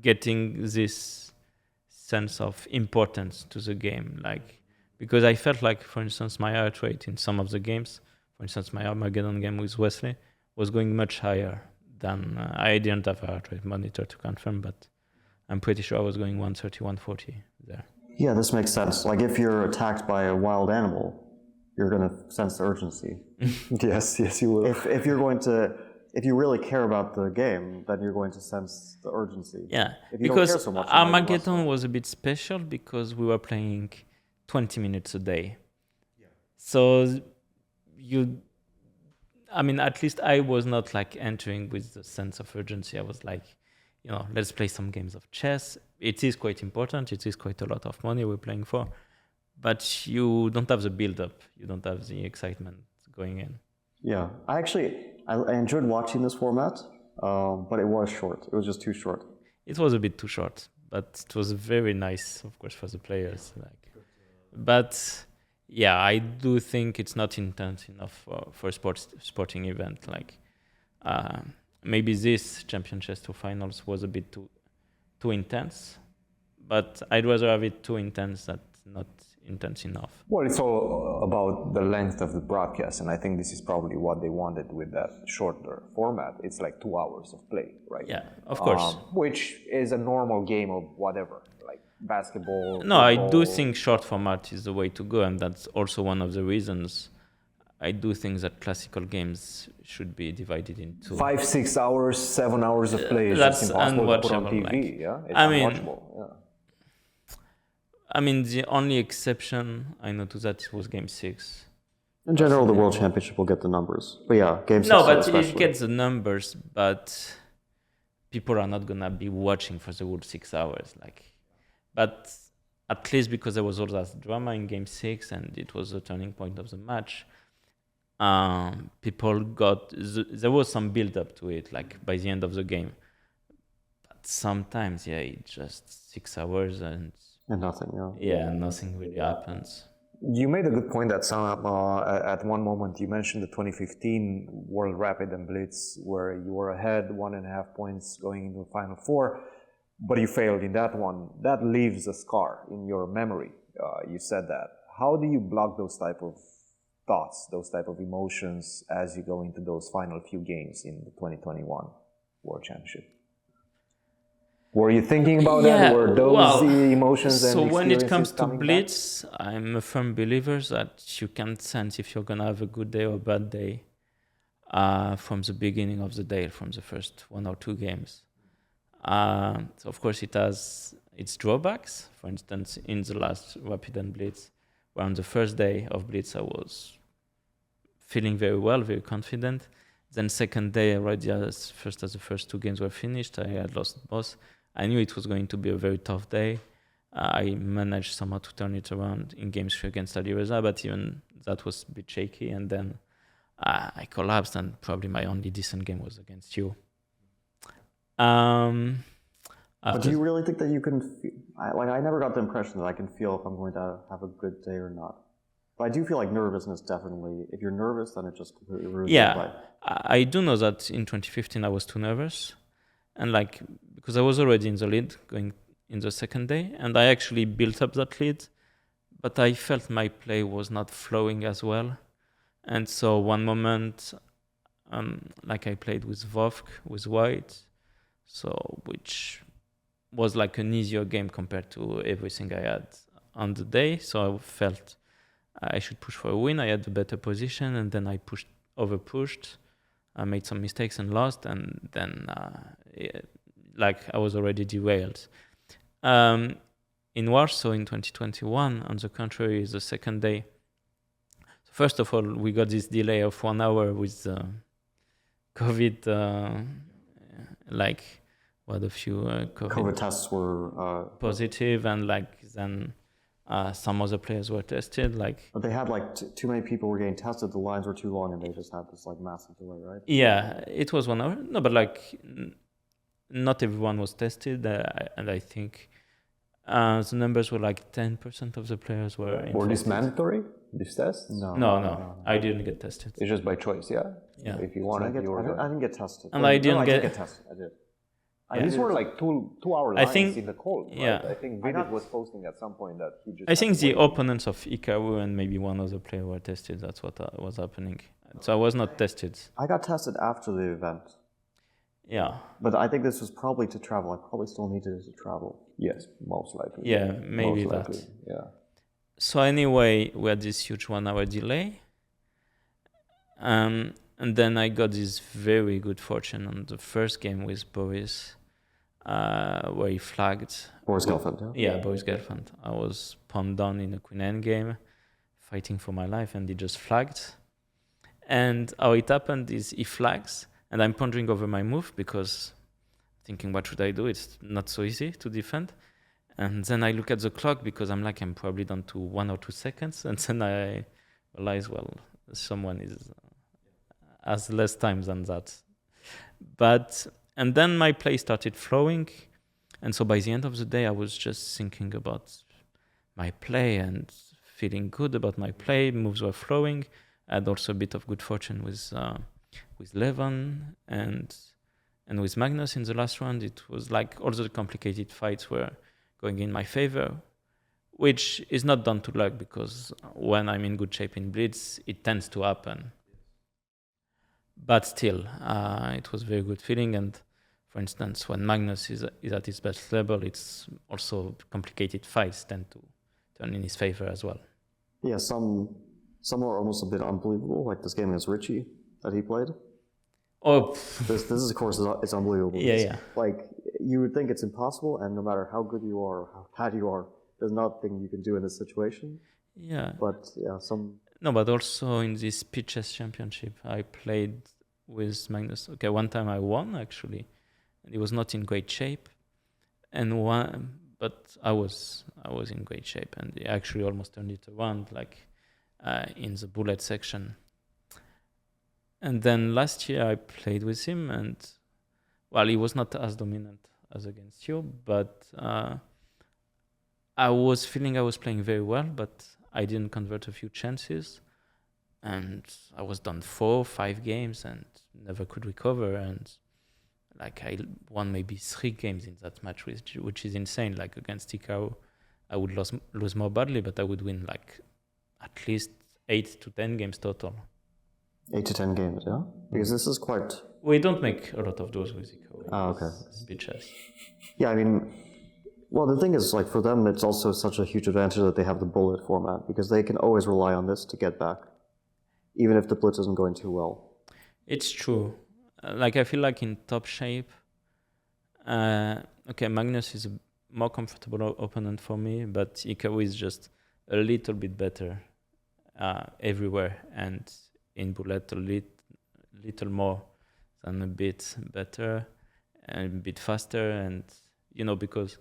getting this sense of importance to the game. Like, because I felt like, for instance, my heart rate in some of the games, for instance, my Armageddon game with Wesley, was going much higher than, I didn't have a heart rate monitor to confirm, but I'm pretty sure I was going 130, 140 there. Yeah, this makes sense. Like if you're attacked by a wild animal, you're going to sense the urgency. yes, you will. If you're going to, if you really care about the game, then you're going to sense the urgency. Yeah, If you don't care because so much, you might be less Armageddon was a bit special because we were playing 20 minutes a day. Yeah. So I mean, at least I was not like entering with the sense of urgency. I was like, you know, let's play some games of chess. It is quite important. It is quite a lot of money we're playing for. But you don't have the build-up. You don't have the excitement going in. Yeah, I enjoyed watching this format, but it was short. It was just too short. It was a bit too short, but it was very nice, of course, for the players. But yeah, I do think it's not intense enough for a sporting event. Like maybe this Champion Chess Tour Finals was a bit too intense, but I'd rather have it too intense than not intense enough. Well, it's all about the length of the broadcast, and I think this is probably what they wanted with that shorter format. It's like 2 hours of play, right? Yeah, of course. Which is a normal game of whatever, like basketball. No, I do football. think short format is the way to go, and that's also one of the reasons I do think that classical games should be divided into 5, 6 hours, 7 hours of play is That's just impossible to put on unwatchable, TV. like- Yeah, it's I mean- unwatchable. Yeah. I mean, the only exception I know to that was Game 6. In general, the World Championship will get the numbers. But yeah, Game 6 No, but especially. it gets the numbers, but people are not gonna be watching for the whole 6 hours. But at least because there was all that drama in Game 6 and it was the turning point of the match, people there was some build up to it, like by the end of the game. But sometimes, yeah, it's just 6 hours and nothing, yeah. yeah, nothing really happens. You made a good point that at one moment you mentioned the 2015 World Rapid and Blitz where you were ahead 1.5 points going into the Final Four, but you failed in that one. That leaves a scar in your memory. You said that. How do you block those type of thoughts, those type of emotions as you go into those final few games in 2021 World Championship? Were you thinking about that? Were those the emotions and so when it comes to coming Blitz, I'm a firm believer that you can sense if you're gonna have a good day or a bad day from the beginning of the day, from the first 1 or 2 games. So of course it has its drawbacks. For instance, in the last Rapid and Blitz, where on the first day of Blitz I was feeling very well, very confident. Then second day, already as the first 2 games were finished, I had lost both. I knew it was going to be a very tough day. I managed somehow to turn it around in game 3 against Alireza, but even that was a bit shaky. And then I collapsed, and probably my only decent game was against you. But do you really think that you can feel, I never got the impression that I can feel if I'm going to have a good day or not. But I do feel like nervousness definitely, if you're nervous, then it just completely ruins your play. I do know that in 2015 I was too nervous. And because I was already in the lead going in the second day, and I actually built up that lead, but I felt my play was not flowing as well. And so one moment, I played with Vovk, with White, which was like an easier game compared to everything I had on the day. So I felt I should push for a win. I had a better position, and then I overpushed. I made some mistakes and lost, and then I was already derailed. In Warsaw in 2021, on the contrary, the second day. First of all, we got this delay of 1 hour with COVID. A few COVID tests were positive, and then some other players were tested. But they had too many people were getting tested. The lines were too long, and they just had this massive delay, right? Yeah, it was 1 hour. No, but not everyone was tested, and I think the numbers were 10% of the players were infected. Were these mandatory, these tests? No. I didn't get tested. It's just by choice, yeah? Yeah. If you wanted, I didn't get tested. And I didn't get tested. I did. These were 2-hour lines in the cold, right? Yeah. I think Vidit was posting at some point that he just... I think the opponents of Hikaru and maybe one other player were tested. That's what was happening. So I was not tested. I got tested after the event. Yeah. But I think this was probably to travel. I probably still needed to travel. Yes, most likely. Yeah, maybe most that. Likely. Yeah. So anyway, we had this huge 1 hour delay. And then I got this very good fortune on the first game with Boris, where he flagged. Boris Gelfand, yeah? Yeah, Boris Gelfand. I was pawned down in a queen endgame, fighting for my life, and he just flagged. And how it happened is he flags, and I'm pondering over my move because thinking, what should I do? It's not so easy to defend. And then I look at the clock because I'm probably down to 1 or 2 seconds. And then I realize, someone has less time than that. And then my play started flowing. And so by the end of the day, I was just thinking about my play and feeling good about my play. Moves were flowing. I had also a bit of good fortune with Levon and with Magnus in the last round. It was all the complicated fights were going in my favor, which is not down to luck because when I'm in good shape in Blitz, it tends to happen. But still, it was a very good feeling. And for instance, when Magnus is at his best level, it's also complicated fights tend to turn in his favor as well. Yeah, some are almost a bit unbelievable, like this game against Richie that he played. Oh, this is, of course, it's unbelievable. Yeah. You would think it's impossible, and no matter how good you are or how bad you are, there's nothing you can do in this situation. Yeah. But No, but also in this Pitch Chess Championship, I played with Magnus. Okay, one time I won actually, and he was not in great shape, but I was in great shape, and he actually almost turned it around, in the bullet section. And then last year I played with him, and he was not as dominant as against you, but I was feeling I was playing very well, but I didn't convert a few chances, and I was done 4 or 5 games and never could recover, and I won maybe 3 games in that match, which is insane. Against Hikaru, I would lose more badly, but I would win at least 8 to 10 games total. 8 to 10 games, yeah? Because this is quite... We don't make a lot of those with Hikaru. Oh, okay. Speed chess. Yeah, I mean, well, the thing is, like, for them, it's also such a huge advantage that they have the bullet format, because they can always rely on this to get back, even if the blitz isn't going too well. It's true. Like, I feel like in top shape, okay, Magnus is a more comfortable opponent for me, but Hikaru is just a little bit better everywhere, and in bullet a little more than a bit better and a bit faster, and because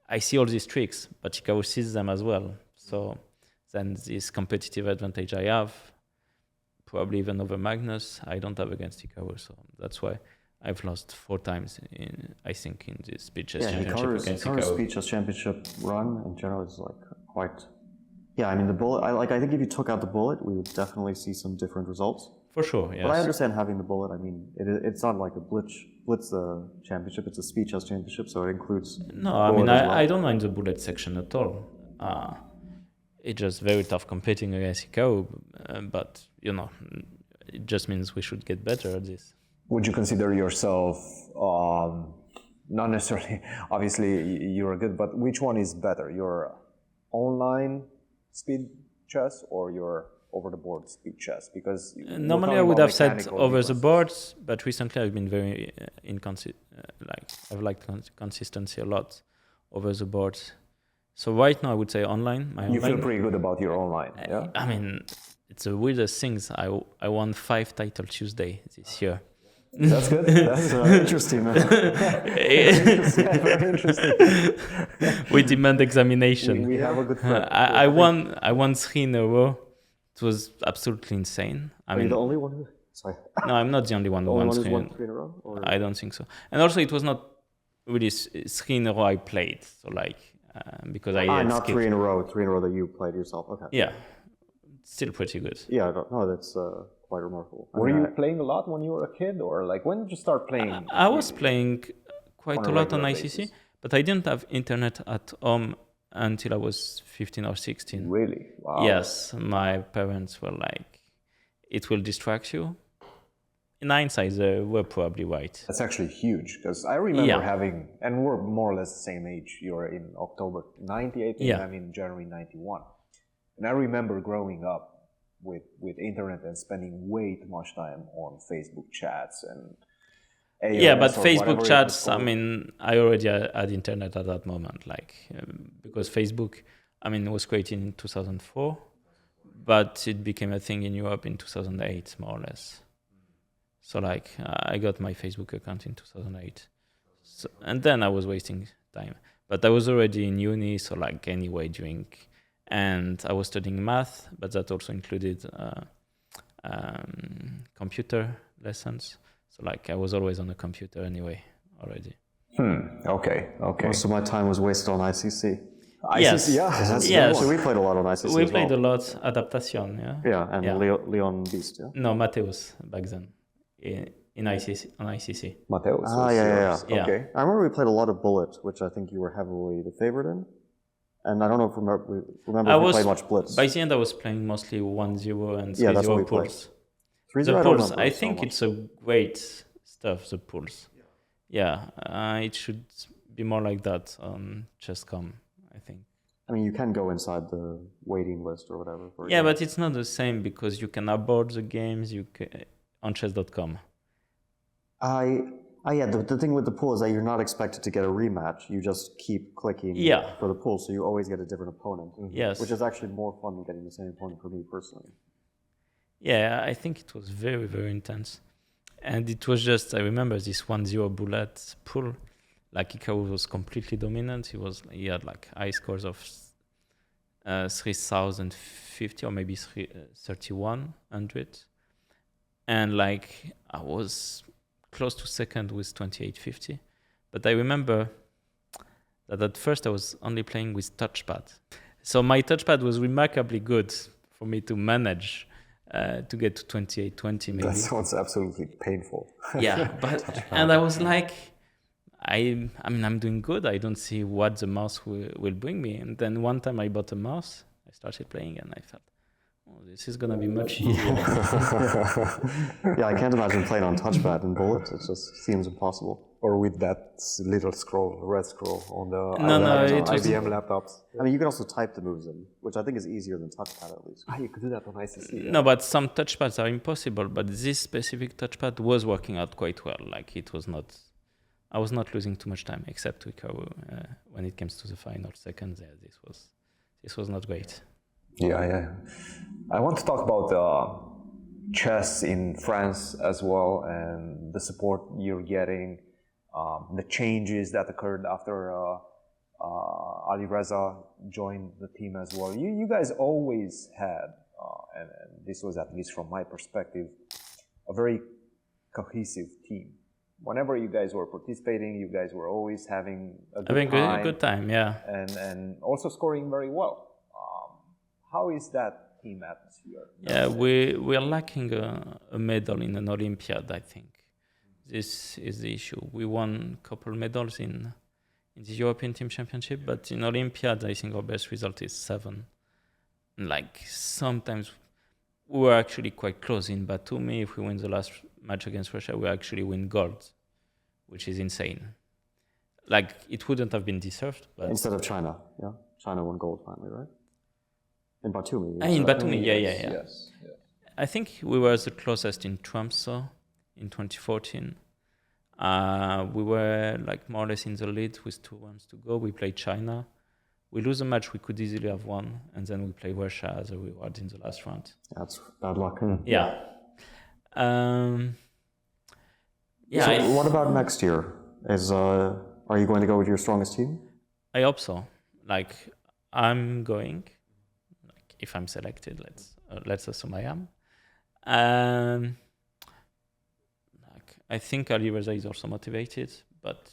I see all these tricks, but Hikaru sees them as well. So then this competitive advantage I have, probably even over Magnus, I don't have against Hikaru. So that's why I've lost 4 times, in this speed chess championship against Hikaru's Hikaru. speed chess championship run in general is like quite. Yeah, I mean the bullet. I think if you took out the bullet, we would definitely see some different results. For sure, yes. But I understand having the bullet. I mean, it's not like a blitz championship. It's a speed chess championship, so it includes. No, I mean I don't mind the bullet section at all. It's just very tough competing against Hikaru, but it just means we should get better at this. Would you consider yourself, not necessarily, obviously you're good, but which one is better? Your online speed chess or your over-the-board speed chess? Because normally I would have said over the boards, but recently I've been very I've liked consistency a lot over the boards. So right now I would say online. You feel pretty good about your online, yeah? I mean, it's the weirdest things. I won 5 title Tuesday this year. That's good. That's interesting, man. very interesting. We demand examination. We have a good friend. I won 3 in a row. It was absolutely insane. Are you the only one who? Sorry. No, I'm not the only one who won 3 in a row. Or? I don't think so. And also, it was not really 3 in a row I played. So because I had not skipped. 3 in a row. 3 in a row that you played yourself. Okay. Yeah, still pretty good. Yeah, no, that's quite remarkable. Were you playing a lot when you were a kid, or when did you start playing? I was playing quite a lot on ICC, but I didn't have internet at home until I was 15 or 16. Really? Wow. Yes, my parents were like, it will distract you. In hindsight, they were probably right. That's actually huge, because I remember having, and we're more or less the same age. You're in October 98, and I'm in January 91. And I remember growing up with internet and spending way too much time on Facebook chats and AOS but Facebook chats, I mean, I already had internet at that moment, because Facebook, I mean, it was created in 2004, but it became a thing in Europe in 2008, more or less. So I got my Facebook account in 2008. So, and then I was wasting time. But I was already in uni, so anyway, and I was studying math, but that also included computer lessons. So I was always on the computer anyway already. Okay. Most of my time was wasted on ICC. Yes. Yes. So we played a lot on ICC. We played a lot Adaptation, yeah. Yeah, and Leon Beast, yeah. No, Mateus back then in ICC on ICC. Mateus. Yeah. Okay. I remember we played a lot of Bullet, which I think you were heavily the favorite in. And I don't know if we played much Blitz. By the end, I was playing mostly 1-0 and 3-0 pools. The pools, I think it's a great stuff, the pools. Yeah, it should be more like that on Chess.com, I think. I mean, you can go inside the waiting list or whatever. But it's not the same because you can abort the games on Chess.com. The thing with the pool is that you're not expected to get a rematch. You just keep clicking for the pool, so you always get a different opponent. Yes. Which is actually more fun than getting the same opponent for me personally. Yeah, I think it was very, very intense. And it was just, I remember this 1-0 bullet pool. Hikaru was completely dominant. He had high scores of 3,050 or maybe 3,100. And I was close to second with 2850. But I remember that at first I was only playing with touchpad. So my touchpad was remarkably good for me to manage to get to 2820 maybe. That sounds absolutely painful. Yeah, and I was like, I'm doing good. I don't see what the mouse will bring me. And then one time I bought a mouse, I started playing and I felt, this is going to be much easier. Yeah, I can't imagine playing on touchpad and Bullet. It just seems impossible. or with that little scroll, red scroll on the No, it was IBM laptops? I mean, you can also type the moves in, which I think is easier than touchpad at least. You could do that on ICC. No, but some touchpads are impossible. But this specific touchpad was working out quite well. Like it was not, I was not losing too much time, except to Hikaru when it comes to the final seconds. Yeah, this was not great. Yeah. I want to talk about chess in France as well, and the support you're getting, the changes that occurred after Alireza joined the team as well. You guys always had, and this was at least from my perspective, a very cohesive team. Whenever you guys were participating, you guys were always having a good time, yeah. And also scoring very well. How is that team atmosphere? Yeah, we are lacking a medal in an Olympiad, I think. This is the issue. We won a couple medals in the European Team Championship, but in Olympiad, I think our best result is 7. Like, sometimes we were actually quite close in Batumi. If we win the last match against Russia, we actually win gold, which is insane. Like, it wouldn't have been deserved. But Instead of China, yeah? China won gold finally, right? In Batumi. In Batumi, yeah. Yes. I think we were the closest in Tromsø in 2014. We were like more or less in the lead with 2 rounds to go. We played China. We lose a match we could easily have won, and then we play Russia as a reward in the last round. That's bad luck. Yeah. So what about next year? Are you going to go with your strongest team? I hope so. Like, I'm going. Like, if I'm selected, let's assume I am. Like, I think Alireza is also motivated, but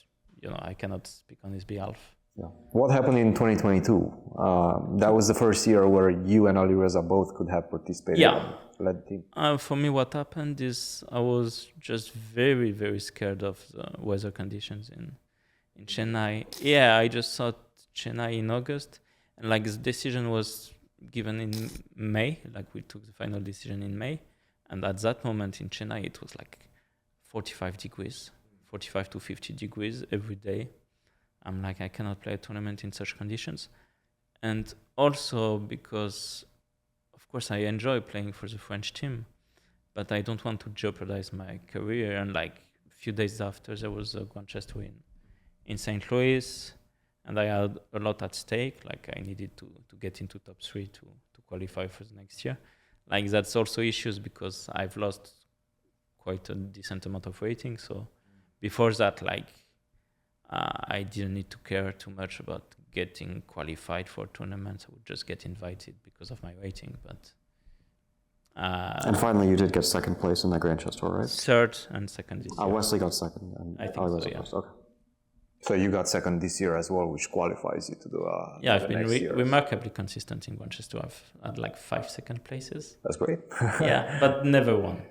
I cannot speak on his behalf. Yeah. What happened in 2022? That was the first year where you and Alireza both could have participated. Yeah. Led the team. For me, what happened is I was just very, very scared of the weather conditions in Chennai. Yeah, I just saw Chennai in August, and like the decision was given in May. Like we took the final decision in May, and at that moment in Chennai, it was like 45 degrees, 45 to 50 degrees every day. I'm like, I cannot play a tournament in such conditions. And also because, of course, I enjoy playing for the French team, but I don't want to jeopardize my career. And like a few days after, there was a Grand Chess Tour in St. Louis, and I had a lot at stake. Like I needed to get into top 3 to qualify for the next year. Like that's also issues because I've lost quite a decent amount of rating. So before that, like, I didn't need to care too much about getting qualified for tournaments. I would just get invited because of my rating. But and finally, you did get second place in that Grand Chess Tour, right? Third and second this year. Wesley got second. And I think so, yeah. first. Okay. So you got second this year as well, which qualifies you to do. Yeah, I've been remarkably consistent in Grand Chess Tour. I've had like 5 second places. That's great. Yeah, but never won.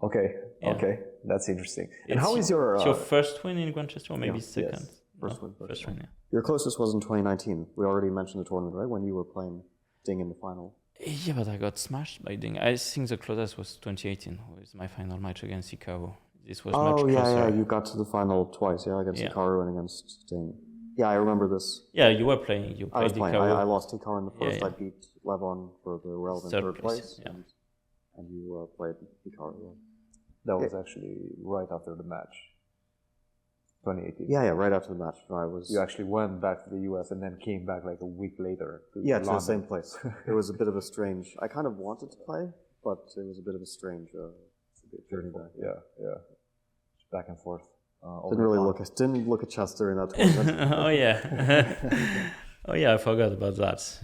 Okay. Yeah. Okay, that's interesting. And how is your? It's your first win in Grand Chess Tour, maybe second. Yes. First win. Yeah. Your closest was in 2019. We already mentioned the tournament, right? When you were playing Ding in the final. Yeah, but I got smashed by Ding. I think the closest was 2018, with my final match against Hikaru. This was much closer. Yeah, you got to the final twice, against Hikaru and against Ding. Yeah, I remember this. Yeah, you were playing. You played Hikaru. I lost Hikaru in the first. Yeah. I beat Levon for the relevant third place. And you played Hikaru. Yeah. That was actually right after the match. 2018. Yeah, right after the match. You actually went back to the US and then came back like a week later. To the same place. It was a bit of a strange. I kind of wanted to play, but it was a bit of a strange journey back. Yeah. Back and forth. Didn't look at chess during that tournament. Oh yeah. Oh yeah, I forgot about that.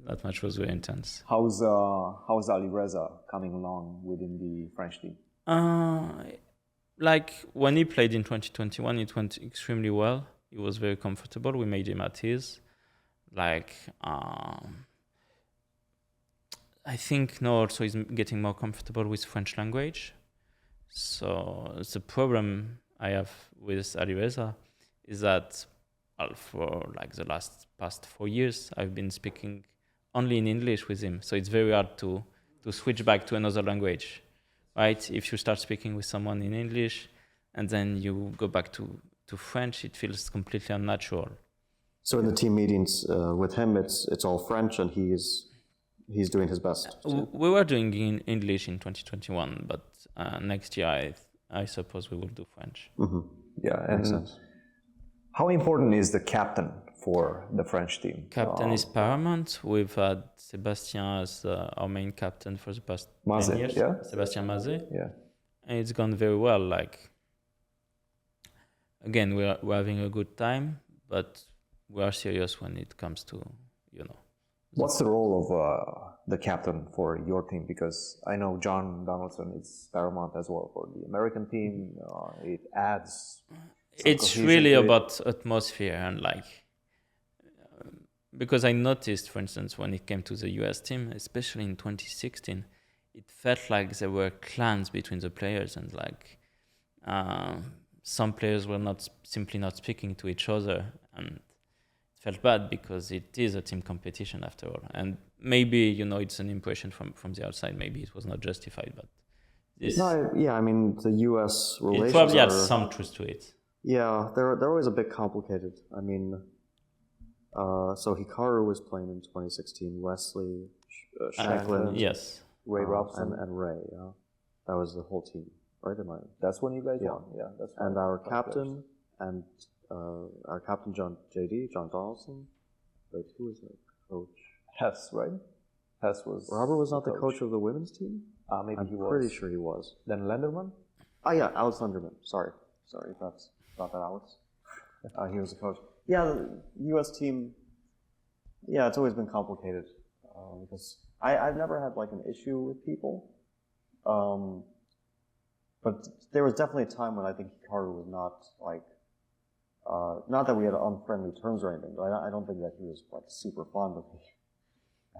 That match was very intense. How's Alireza coming along within the French team? Like when he played in 2021, it went extremely well. He was very comfortable. We made him at ease. Like, I think now also he's getting more comfortable with French language. So the problem I have with Alireza is that for like the past 4 years, I've been speaking only in English with him. So it's very hard to switch back to another language. Right? If you start speaking with someone in English, and then you go back to French, it feels completely unnatural. So in the team meetings with him, it's all French, and he's doing his best. We were doing in English in 2021, but next year I suppose we will do French. Mm-hmm. Yeah, and Makes sense. how important is the captain for the French team? Captain is paramount. We've had Sébastien as our main captain for the past 10 years. Yeah? Sébastien Mazet. Yeah. And it's gone very well. Like, again, we're having a good time, but we are serious when it comes to, What's the role of the captain for your team? Because I know John Donaldson is paramount as well for the American team. It adds. It's really about atmosphere and because I noticed, for instance, when it came to the US team, especially in 2016, it felt like there were clans between the players, and some players were simply not speaking to each other, and it felt bad because it is a team competition after all. And maybe it's an impression from the outside. Maybe it was not justified, but I mean the U.S. relations. It probably had some truth to it. Yeah, they're always a bit complicated. I mean, so Hikaru was playing in 2016. Wesley, Shanklin, yes, Ray Robson and Ray. Yeah, that was the whole team, right? That's when you guys won. Yeah, that's and our captain and our captain John Donaldson. Wait, who was the coach? Hess, right? Hess was. Robert was not the coach of the women's team. Maybe he was. I'm pretty sure he was. Then Lenderman. Oh yeah, Alex Lenderman. Sorry, that's not that Alex. He was the coach. Yeah, the U.S. team. Yeah, it's always been complicated because I've never had an issue with people, but there was definitely a time when I think Hikaru was not not that we had unfriendly terms or anything, but I don't think that he was super fond of me,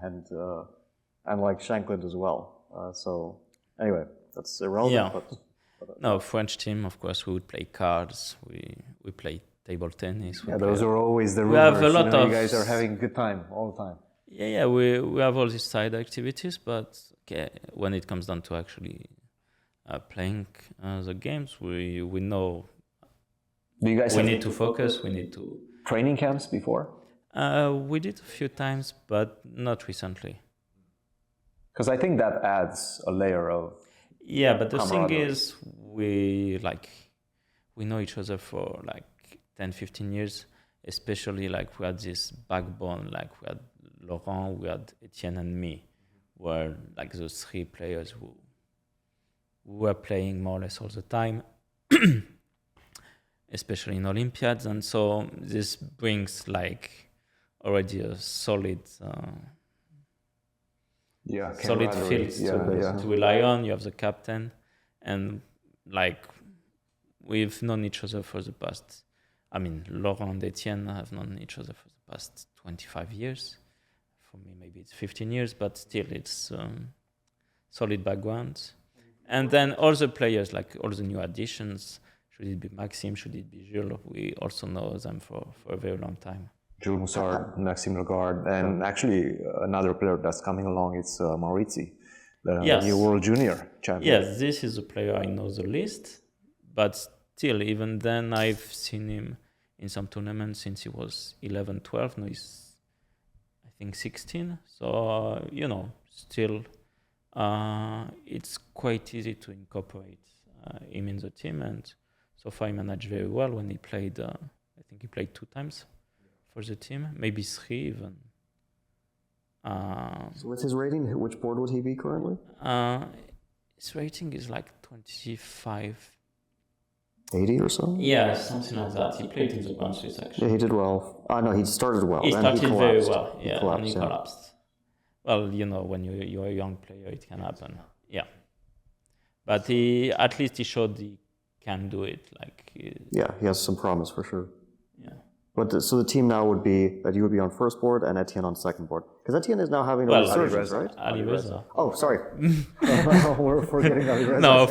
and like Shanklin as well. So anyway, that's irrelevant. Yeah. No, French team, of course, we would play cards. We play table tennis. Those are always the rumors. We have a lot of. You guys are having a good time all the time. Yeah, we have all these side activities, but when it comes down to actually playing the games, we know. Do you guys? We need to focus. We need to training camps before. We did a few times, but not recently. Because I think that adds a layer of. Yeah, but the thing is, we know each other for 10, 15 years, especially we had this backbone, we had Laurent, we had Etienne and me, were those three players who were playing more or less all the time, especially in Olympiads, and so this brings already a solid field to rely on. You have the captain, and we've known each other for the past. I mean, Laurent and Etienne have known each other for the past 25 years. For me, maybe it's 15 years, but still, it's solid background. And then all the players, all the new additions, should it be Maxime, should it be Jules, we also know them for a very long time. Jules Moussard, Maxime Lagarde, and actually another player that's coming along, it's Maurizzi, the new World Junior champion. Yes, this is a player I know the least, but still, even then, I've seen him in some tournaments since he was 11, 12. Now he's, I think, 16. So, still, it's quite easy to incorporate him in the team. And so far, he managed very well when he played, I think he played 2 times for the team, maybe 3 even. So with his rating, which board would he be currently? His rating is 25. 80 or so? Yeah, something like that. He played in the Grand Swiss, actually. Yeah, he did well. No, he started well. He started very well, and he collapsed. Well, when you're a young player, it can happen. Yeah. But at least he showed he can do it. Yeah, he has some promise for sure. Yeah. But so the team now would be that you would be on first board and Etienne on second board. Because Etienne is now having a resurgence, right? Alireza. Oh, sorry. We're forgetting Alireza. No,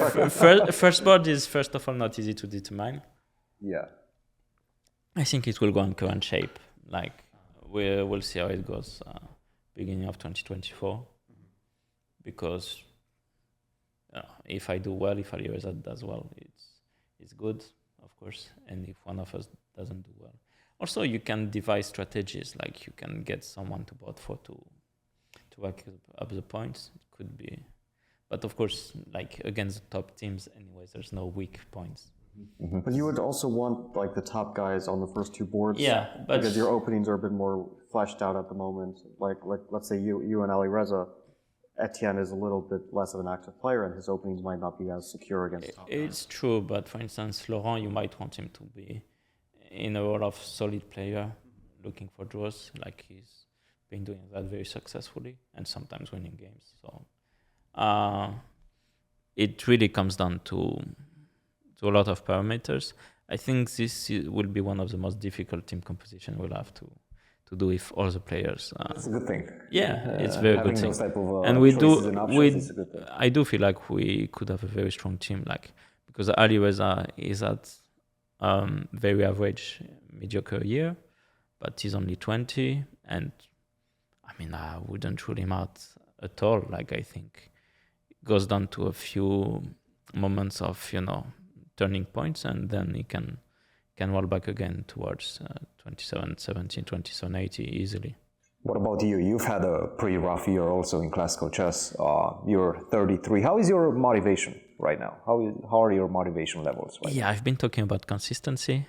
first board is first of all not easy to determine. Yeah. I think it will go on current shape. We'll see how it goes beginning of 2024. Because if I do well, if Alireza does well, is good, of course, and if one of us doesn't do well. Also, you can devise strategies, like you can get someone to bot 4 to rack up the points. It could be, but of course, like against the top teams, anyways, there's no weak points. Mm-hmm. But you would also want like the top guys on the first 2 boards. Yeah, but because your openings are a bit more fleshed out at the moment. Like let's say you and Alireza, Etienne is a little bit less of an active player, and his openings might not be as secure against top guys. It's true, but for instance, Laurent, you might want him to be in a role of solid player, looking for draws, like he's been doing that very successfully, and sometimes winning games. So it really comes down to a lot of parameters. I think this will be one of the most difficult team composition we'll have to do if all the players. It's a good thing. Yeah, it's a very good thing. Those type of, and we choices do. and options is a good thing. I do feel like we could have a very strong team, like because Alireza is at very average, mediocre year, but he's only 20, and I mean I wouldn't rule him out at all. Like I think it goes down to a few moments of turning points, and then he can roll back again towards 27-17, 27-80 easily. What about you? You've had a pretty rough year also in classical chess. You're 33. How is your motivation right now? How are your motivation levels right now? I've been talking about consistency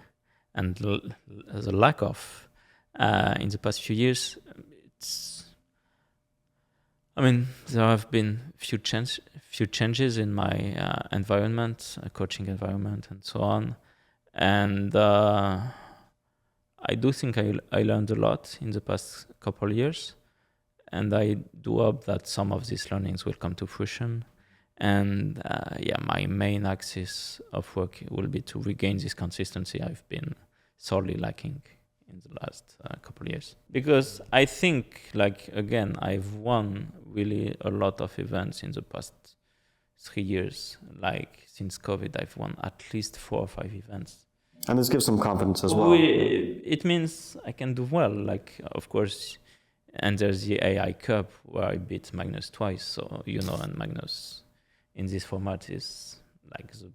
and the lack of in the past few years. There have been few changes in my environment, coaching environment, and so on. And I do think I learned a lot in the past couple of years, and I do hope that some of these learnings will come to fruition. And my main axis of work will be to regain this consistency I've been sorely lacking in the last couple of years. Because I think, again, I've won really a lot of events in the past 3 years. Like since COVID, I've won at least 4 or 5 events. And this gives some confidence as well. It means I can do well. Of course, and there's the AI Cup where I beat Magnus twice. So, and Magnus in this format is the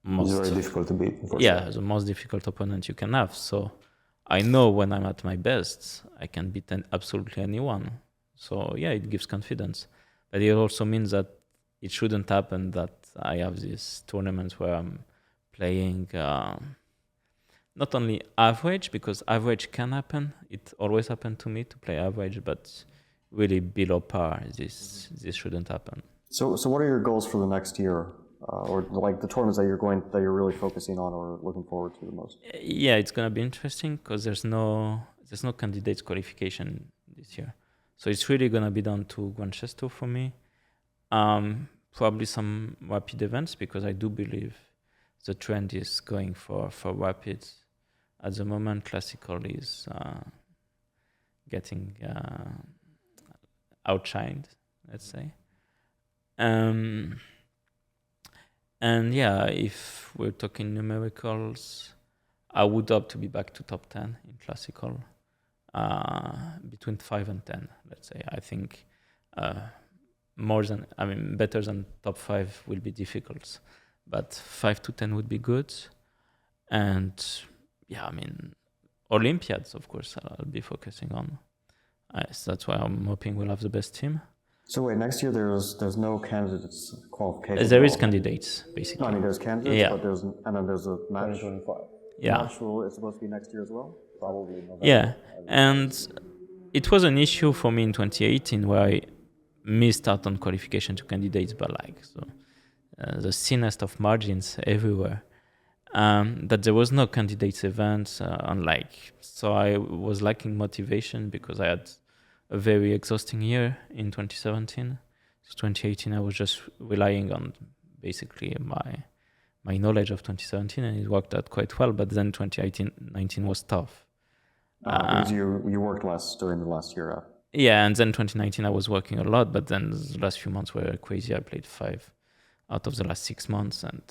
most... It's very difficult to beat. The most difficult opponent you can have. So I know when I'm at my best, I can beat absolutely anyone. So it gives confidence. But it also means that it shouldn't happen that I have these tournaments where I'm playing not only average, because average can happen. It always happened to me to play average, but really below par. This shouldn't happen. So what are your goals for the next year? Or the tournaments that you're really focusing on or looking forward to the most? It's gonna be interesting because there's no candidates qualification this year, so it's really gonna be down to Grand Chess Tour for me. Probably some rapid events, because I do believe the trend is going for rapids. At the moment, classical is getting outshined, let's say. And if we're talking numericals, I would hope to be back to top 10 in classical, between 5 and 10, let's say. I think better than top 5 will be difficult, but 5 to 10 would be good. And Olympiads, of course, I'll be focusing on. So that's why I'm hoping we'll have the best team. So wait, next year there's no candidates qualification? There is candidates, basically. No, there's candidates, but there's a match. 2025. Yeah. Match is supposed to be next year as well? Probably November. Yeah, and it was an issue for me in 2018 where I missed out on qualification to candidates, but the thinnest of margins everywhere. That there was no candidates events, so I was lacking motivation because I had a very exhausting year in 2017. So 2018, I was just relying on basically my knowledge of 2017, and it worked out quite well. But then 2018-19 was tough. Because you worked less during the last year. Yeah, and then 2019 I was working a lot, but then the last few months were crazy. I played 5 out of the last 6 months, and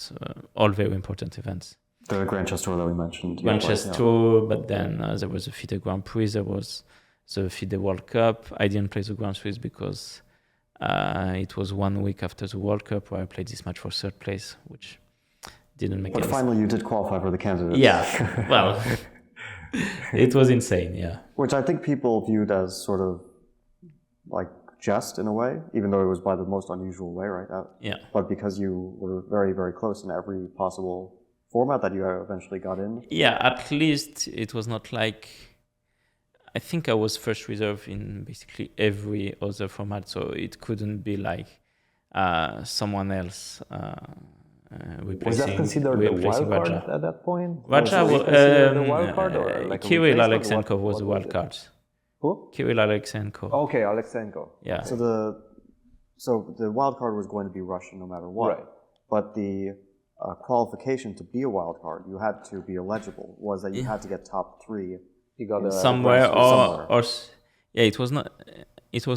all very important events. The Grand Chess Tour that we mentioned. Grand Chess Tour, but then there was the FIDE Grand Prix, there was the FIDE World Cup. I didn't play the Grand Prix because it was 1 week after the World Cup where I played this match for 3rd place, which didn't make But any finally, you did qualify for the candidates. Yeah, well, it was insane, yeah. Which I think people viewed as sort of like jest in a way, even though it was by the most unusual way, right? Yeah. But because you were very, very close in every possible format that you eventually got in. Yeah, at least it was not like... I think I was first reserve in basically every other format, so it couldn't be like someone else replacing. Was that considered the wild card Vachier. at that point? Vachier Was it considered the wild card or like a Kirill replacement? Alexenko was the What wild card. Who? Kirill Alexenko. Okay, Alexenko. Yeah. So the wild card was going to be Russian no matter what. Right. But the qualification to be a wild card, you had to be eligible, was that you had to get top 3. He got somewhere somewhere. or yeah, it was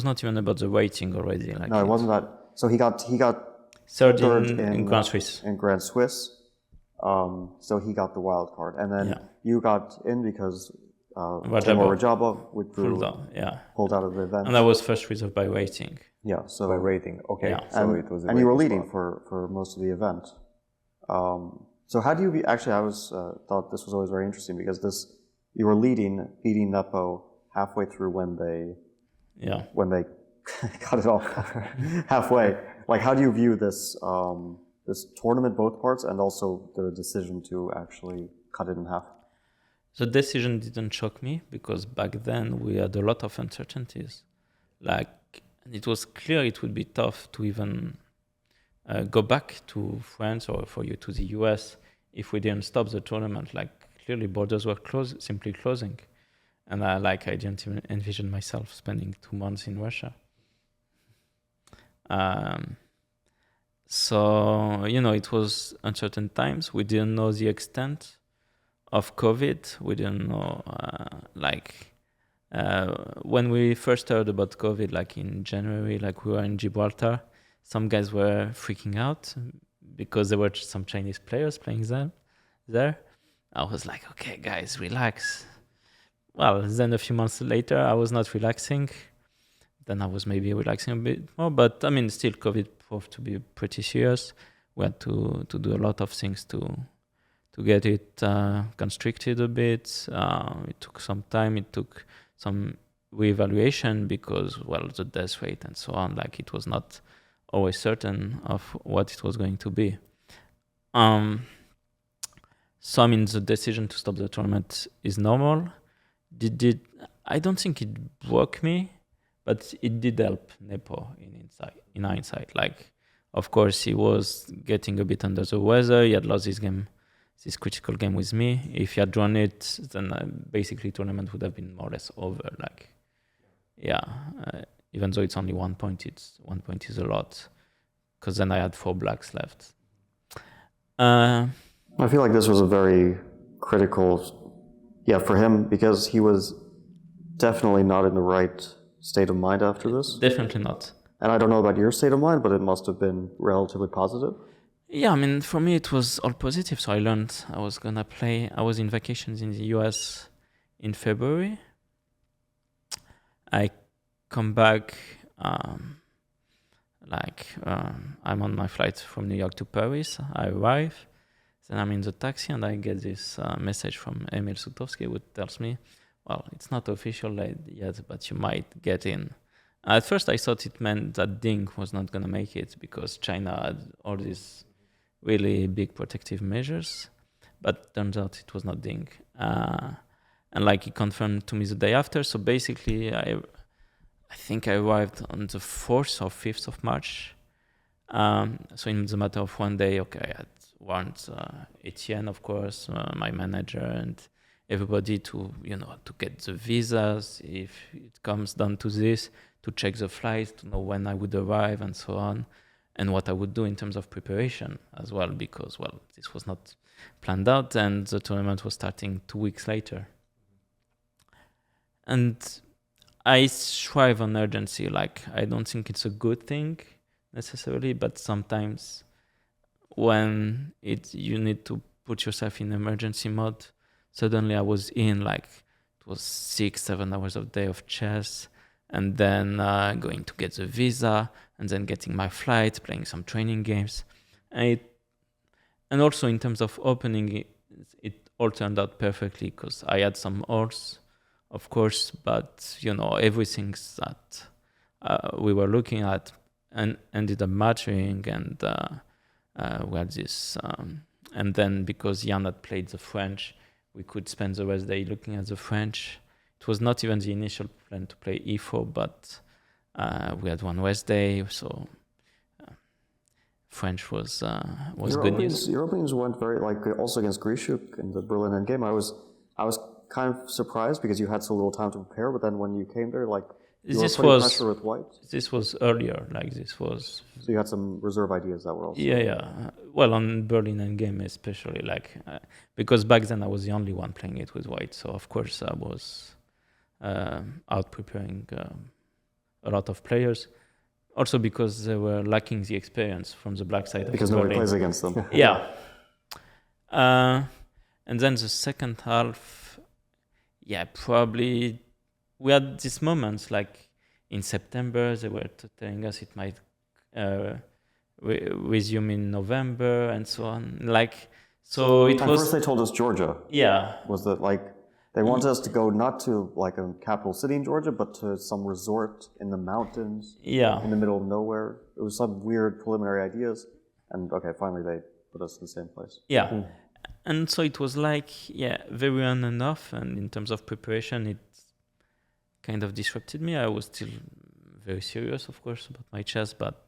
not even about the rating already. Like No, it wasn't that. So he got third third in Grand Swiss. In Grand Swiss. So he got the wild card. And then you got in because Timur Rajabov pulled out of the event. And I was first reserved by rating. Yeah, so by rating. Okay, Yeah. so it was. And you were leading for most of the event. So how do you actually? I thought this was always very interesting because you were leading, beating Nepo halfway through when they cut it off halfway. Like, how do you view this tournament, both parts, and also the decision to actually cut it in half? The decision didn't shock me because back then we had a lot of uncertainties. Like, it was clear it would be tough to even go back to France or for you to the US if we didn't stop the tournament. Like, clearly borders were simply closing. And I didn't even envision myself spending 2 months in Russia. So, it was uncertain times. We didn't know the extent of COVID. We didn't know, when we first heard about COVID, like in January, like we were in Gibraltar, some guys were freaking out because there were some Chinese players playing there. I was like, okay, guys, relax. Well, then a few months later, I was not relaxing. Then I was maybe relaxing a bit more. But, I mean, still, COVID proved to be pretty serious. We had to do a lot of things to get it constricted a bit. It took some time. It took some reevaluation because, well, the death rate and so on, like, it was not always certain of what it was going to be. So, I mean, the decision to stop the tournament is normal. I don't think it broke me, but it did help Nepo in hindsight. Like, of course, he was getting a bit under the weather. He had lost this critical game with me. If he had drawn it, then basically tournament would have been more or less over. Like, even though it's only 1 point, 1 point is a lot, because then I had 4 blacks left. I feel like this was a very critical, for him, because he was definitely not in the right state of mind after this. Definitely not. And I don't know about your state of mind, but it must have been relatively positive. Yeah, I mean, for me, it was all positive. So I learned I was going to play. I was in vacations in the US in February. I come back, I'm on my flight from New York to Paris. I arrive. Then I'm in the taxi and I get this message from Emil Sutovsky, which tells me, well, it's not official yet, but you might get in. At first I thought it meant that Ding was not going to make it because China had all these really big protective measures, but turns out it was not Ding. And like he confirmed to me the day after. So basically I think I arrived on the 4th or 5th of March. So in the matter of 1 day, okay, I had warned Etienne, of course, my manager, and everybody to get the visas if it comes down to this, to check the flights, to know when I would arrive and so on, and what I would do in terms of preparation as well, because, well, this was not planned out and the tournament was starting 2 weeks later. And I thrive on urgency. Like, I don't think it's a good thing necessarily, but sometimes when you need to put yourself in emergency mode, suddenly I was in, like, it was 6-7 hours of day of chess, and then going to get the visa, and then getting my flight, playing some training games. And And also in terms of opening, it all turned out perfectly because I had some odds, of course, but everything that we were looking at and ended up matching, and we had this. And then because Jan had played the French, we could spend the rest of the day looking at the French. It was not even the initial plan to play e4, but we had one rest day, so French was good news. Your openings went very, also against Grishuk in the Berlin endgame. I was kind of surprised because you had so little time to prepare, but then when you came there, you were putting pressure with white. This was earlier, So you had some reserve ideas that were also... Yeah. Well, on Berlin endgame especially, because back then I was the only one playing it with white, so of course I was out preparing a lot of players. Also because they were lacking the experience from the black side. Because nobody plays against them. Yeah. And then the second half, probably we had these moments in September. They were telling us it might resume in November and so on. So it was. First they told us Georgia. Yeah. Was that they wanted us to go not to a capital city in Georgia, but to some resort in the mountains. Yeah. In the middle of nowhere. It was some weird preliminary ideas, and finally they put us in the same place. Yeah. And so it was very on and off, and in terms of preparation, it kind of disrupted me. I was still very serious, of course, about my chess, but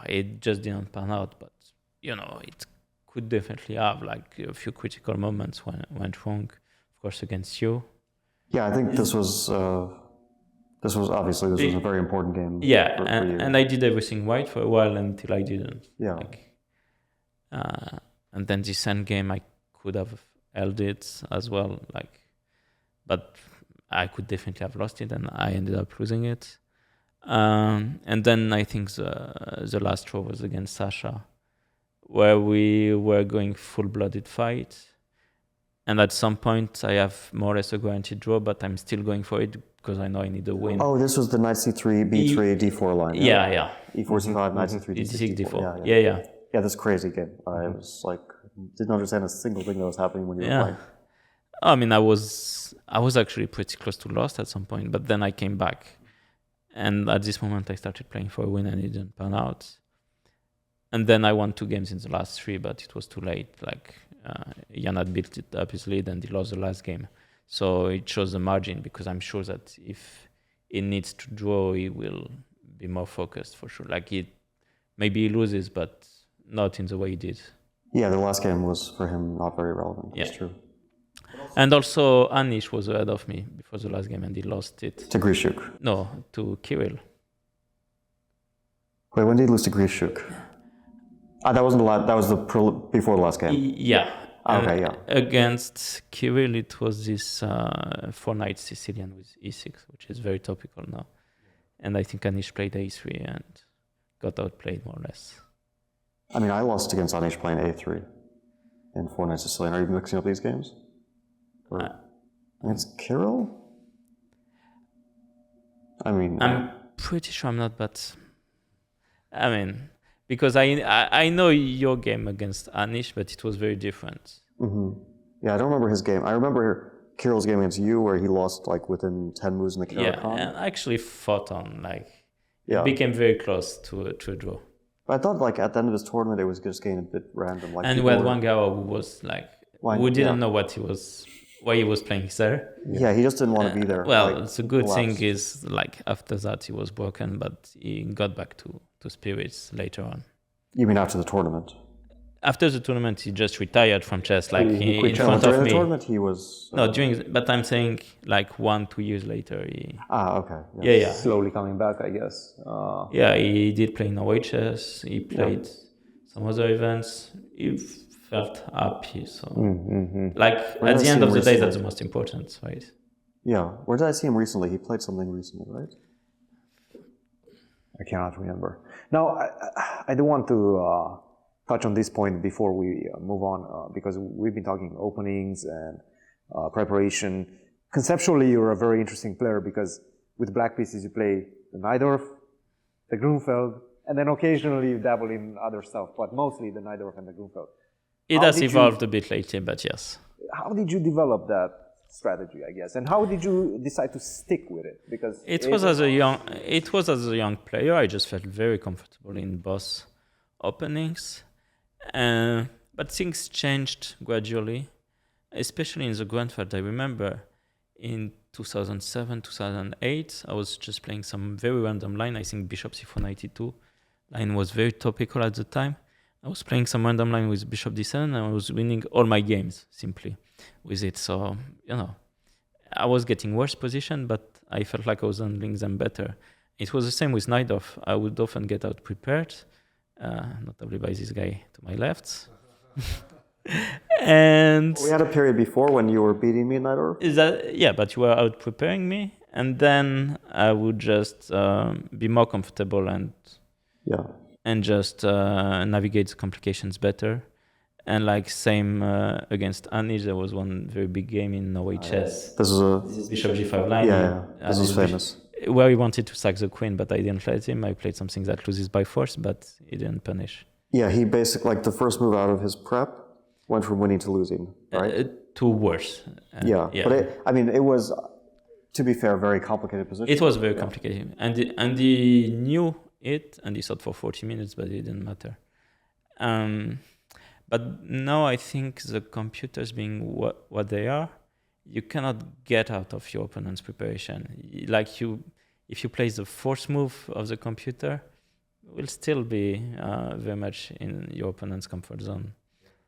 it just didn't pan out. But it could definitely have a few critical moments when it went wrong, of course, against you. Yeah, I think this was obviously a very important game. Yeah, for you. and I did everything right for a while until I didn't. Yeah. And then this end game, I could have held it as well, but I could definitely have lost it, and I ended up losing it. And then I think the last draw was against Sasha, where we were going full-blooded fight. And at some point, I have more or less a guaranteed draw, but I'm still going for it because I know I need a win. Oh, this was the knight c3, b3, d4 line. Yeah. e4, c5, knight c3, d6, d4. Yeah, that's a crazy game. I was didn't understand a single thing that was happening when you were playing. I mean, I was actually pretty close to lost at some point, but then I came back. And at this moment, I started playing for a win and it didn't pan out. And then I won 2 games in the last 3, but it was too late. Jan had built it up his lead and he lost the last game. So it shows the margin, because I'm sure that if he needs to draw, he will be more focused for sure. Maybe he loses, but not in the way he did. Yeah, the last game was for him not very relevant. That's true. And also, Anish was ahead of me before the last game and he lost it. To Grishuk? No, to Kirill. Wait, when did he lose to Grishuk? That wasn't the last, that was before the last game? Yeah. Okay, yeah. Against Kirill, it was this 4-knight Sicilian with e6, which is very topical now. And I think Anish played a3 and got outplayed more or less. I mean, I lost against Anish playing a3 in 4-knight Sicilian. Are you mixing up these games? Or against Kirill? I mean... I'm pretty sure I'm not, but... I mean... Because I know your game against Anish, but it was very different. Mm-hmm. Yeah, I don't remember his game. I remember Kirill's game against you, where he lost within 10 moves in the Karakhan. Yeah, and I actually fought on. It became very close to a draw. But I thought at the end of this tournament, it was just getting a bit random. And we had one guy who was who didn't know why he was playing there. Yeah, he just didn't want to be there. Well, it's a good thing is after that he was broken, but he got back to spirits later on. You mean after the tournament? After the tournament, he just retired from chess, he in front of me. During the tournament, he was... No, but I'm saying 1-2 years later. Okay. Yeah. Slowly coming back, I guess. Yeah, he did play Norwegian chess. He played some other events. He felt happy. So, at the end of the day, that's the most important, right? Yeah. Where did I see him recently? He played something recently, right? I cannot remember. Now, I do want to touch on this point before we move on, because we've been talking openings and preparation. Conceptually, you're a very interesting player, because with black pieces you play the Najdorf, the Grunfeld, and then occasionally you dabble in other stuff, but mostly the Najdorf and the Grunfeld. It has evolved a bit lately, but yes. How did you develop that strategy, I guess, and how did you decide to stick with it? Because it was as a young player. I just felt very comfortable in both openings, but things changed gradually, especially in the Grunfeld. I remember in 2007, 2008, I was just playing some very random line. I think Bishop C4 92 line was very topical at the time. I was playing some random line with Bishop D7 and I was winning all my games simply with it. So, I was getting worse position, but I felt like I was handling them better. It was the same with Najdorf. I would often get out prepared, notably by this guy to my left. And we had a period before when you were beating me in Najdorf. But you were out preparing me, and then I would just be more comfortable and just navigate the complications better. And like same against Annie, there was one very big game in Norway chess. This is Bishop G5 line. Yeah. This was famous. Where he wanted to sack the queen, but I didn't let him. I played something that loses by force, but he didn't punish. Yeah, he basically, like the first move out of his prep, went from winning to losing, right? To worse. But it was, to be fair, a very complicated position. It was very complicated, and he knew it, and he thought for 40 minutes, but it didn't matter. But now I think the computers being what they are, you cannot get out of your opponent's preparation. Like if you play the fourth move of the computer, will still be very much in your opponent's comfort zone.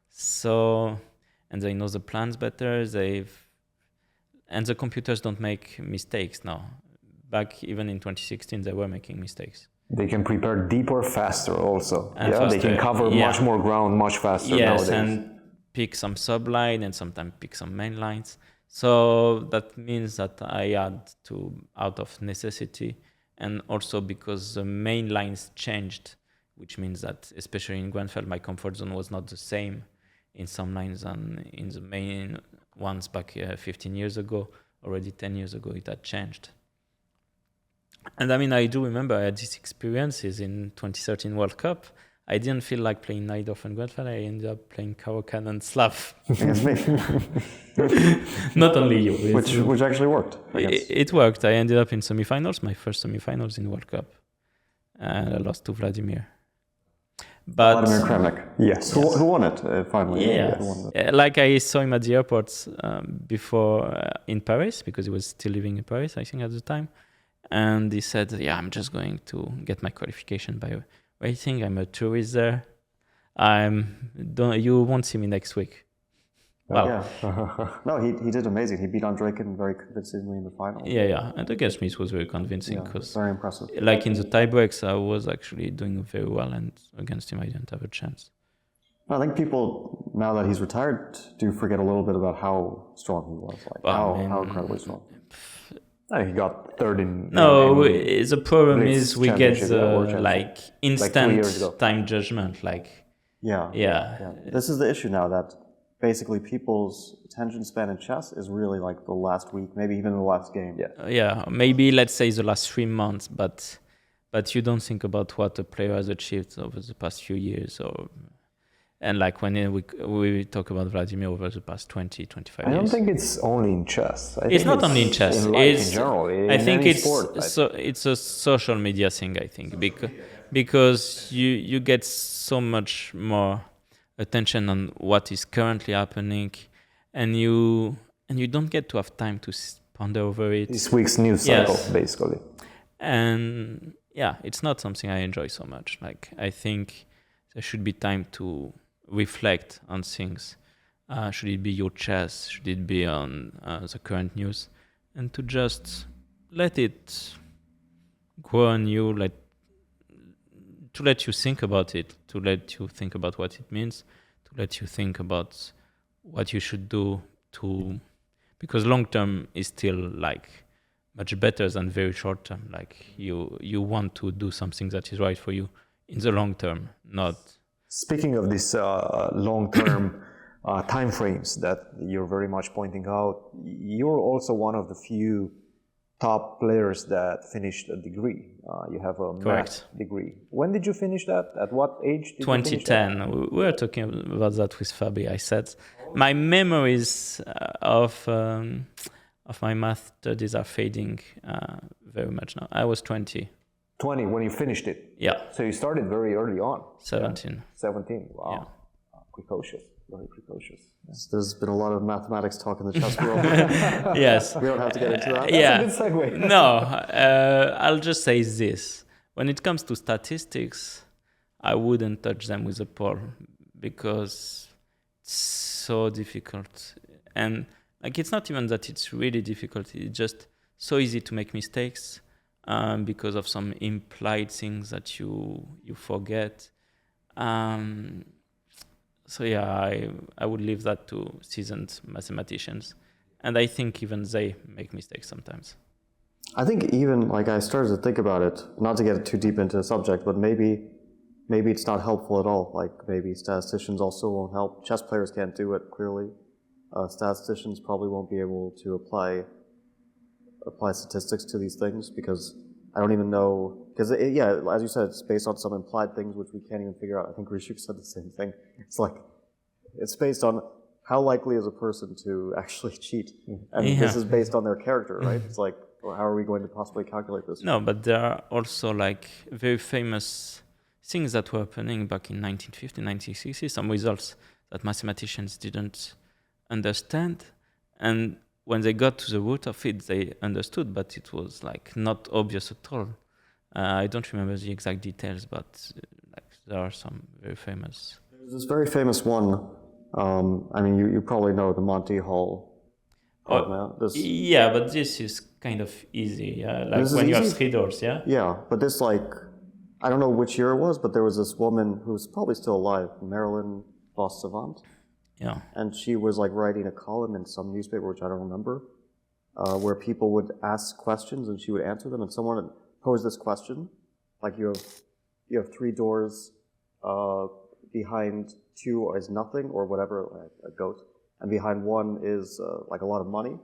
So, and they know the plans better. And the computers don't make mistakes now. Back even in 2016, they were making mistakes. They can prepare deeper, faster also. And faster. They can cover much more ground much faster nowadays. And pick some subline and sometimes pick some main lines. So that means that I had to, out of necessity, and also because the main lines changed, which means that especially in Grunfeld, my comfort zone was not the same in some lines than in the main ones back 15 years ago. Already 10 years ago, it had changed. And I mean, I do remember I had these experiences in 2013 World Cup. I didn't feel like playing Najdorf and Grunfeld. I ended up playing Caro-Kann and Slav. Not only you. Which actually worked. It worked. I ended up in semifinals, my first semifinals in World Cup. And I lost to Vladimir. But Vladimir Kramnik. Yes. Who won it finally? Yeah. Like I saw him at the airport before in Paris, because he was still living in Paris, I think, at the time. And he said, I'm just going to get my qualification by waiting. I'm a tourist there. You won't see me next week. Wow. Yeah. No, he did amazing. He beat Andreykin very convincingly in the final. Yeah. And against me, it was very convincing. Because very impressive. Like in the tiebreaks, I was actually doing very well. And against him, I didn't have a chance. I think people, now that he's retired, do forget a little bit about how strong he was. How incredibly strong. He got third in... No, the problem is we get the instant time judgment. Yeah. This is the issue now, that basically people's attention span in chess is really like the last week, maybe even the last game. Yeah, maybe let's say the last 3 months, but you don't think about what a player has achieved over the past few years. And like when we talk about Vladimir over the past 20, 25 years. I don't think it's only in chess. It's not only in chess. In life in general. I think it's a social media thing, I think, because you get so much more attention on what is currently happening, and you don't get to have time to ponder over it. This week's news cycle, basically. And it's not something I enjoy so much. Like, I think there should be time to reflect on things. Should it be your chess? Should it be on the current news? And to just let it grow on you, to let you think about it, to let you think about what it means, to let you think about what you should do because long term is still much better than very short term. Like you want to do something that is right for you in the long term, not... Speaking of this long-term time frames that you're very much pointing out, you're also one of the few top players that finished a degree. You have a math degree. When did you finish that? At what age did you finish that? 2010. We were talking about that with Fabi. I said my memories of my math studies are fading very much now. I was 20. 20 when you finished it? Yeah. So you started very early on? 17. Yeah. 17, wow. Yeah. Precocious, very precocious. There's been a lot of mathematics talk in the chess world. Yes. We don't have to get into that. Yeah. That's a good segue. No, I'll just say this. When it comes to statistics, I wouldn't touch them with a pole because it's so difficult. And like, it's not even that it's really difficult. It's just so easy to make mistakes because of some implied things that you forget. So yeah, I would leave that to seasoned mathematicians. And I think even they make mistakes sometimes. I think even, like, I started to think about it, not to get too deep into the subject, but maybe it's not helpful at all. Like, maybe statisticians also won't help. Chess players can't do it, clearly. Statisticians probably won't be able to apply statistics to these things because I don't even know, because yeah, as you said, it's based on some implied things which we can't even figure out. I think Rishuk said the same thing. It's like, it's based on how likely is a person to actually cheat. And this is based on their character, right? It's like, well, how are we going to possibly calculate this? No, but there are also like very famous things that were happening back in 1950, 1960, some results that mathematicians didn't understand. And when they got to the root of it, they understood, but it was like not obvious at all. I don't remember the exact details, but like there are some very famous. There's this very famous one. I mean, you probably know the Monty Hall. Yeah, but this is kind of easy. Yeah, like when you have 3 doors. Yeah. Yeah, but this, like, I don't know which year it was, but there was this woman who's probably still alive, Marilyn Vos-Savant. Yeah. And she was like writing a column in some newspaper, which I don't remember, where people would ask questions and she would answer them. And someone posed this question, like you have 3 doors, behind 2 is nothing or whatever, like a goat, and behind 1 is like a lot of money.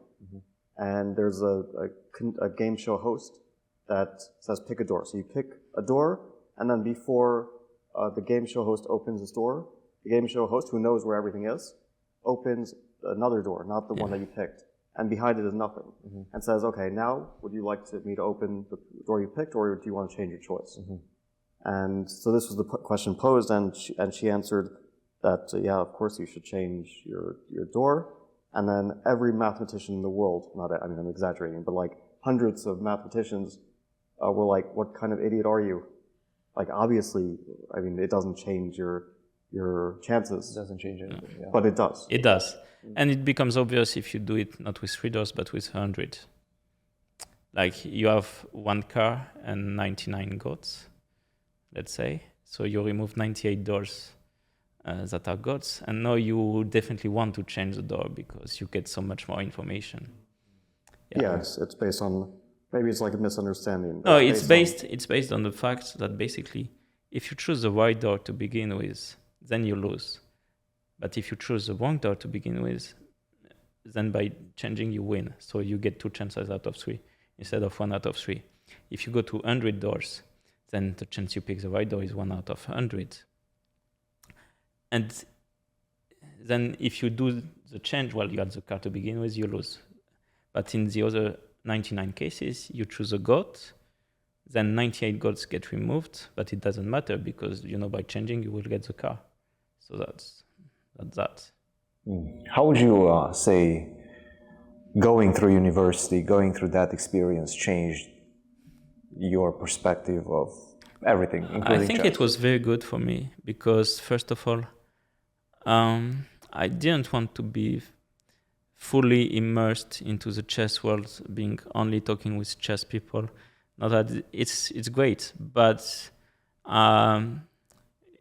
And there's a game show host that says pick a door. So you pick a door, and then before the game show host opens this door, the game show host, who knows where everything is, opens another door, not the one that you picked. And behind it is nothing. And says, okay, now would you like me to open the door you picked, or do you want to change your choice? And so this was the question posed, and she answered that, yeah, of course you should change your door. And then every mathematician in the world, I mean, I'm exaggerating, but like hundreds of mathematicians were like, what kind of idiot are you? Like, obviously, I mean, it doesn't change your chances. It doesn't change anything, yeah. But it does. It does. And it becomes obvious if you do it not with 3 doors, but with 100. Like, you have 1 car and 99 goats, let's say. So you remove 98 doors that are goats. And now you definitely want to change the door because you get so much more information. Yeah, it's based on, maybe it's like a misunderstanding. No, it's based on the fact that basically, if you choose the right door to begin with, then you lose. But if you choose the wrong door to begin with, then by changing you win. So you get 2 chances out of 3 instead of 1 out of 3. If you go to 100 doors, then the chance you pick the right door is 1 out of 100. And then if you do the change while you had the card to begin with, you lose. But in the other 99 cases, you choose a goat, then 98 goats get removed, but it doesn't matter because, by changing, you will get the car. So that's that. How would you say going through university, going through that experience changed your perspective of everything, including I think chess? it was very good for me because, first of all, I didn't want to be fully immersed into the chess world, being only talking with chess people. Not that it's great, but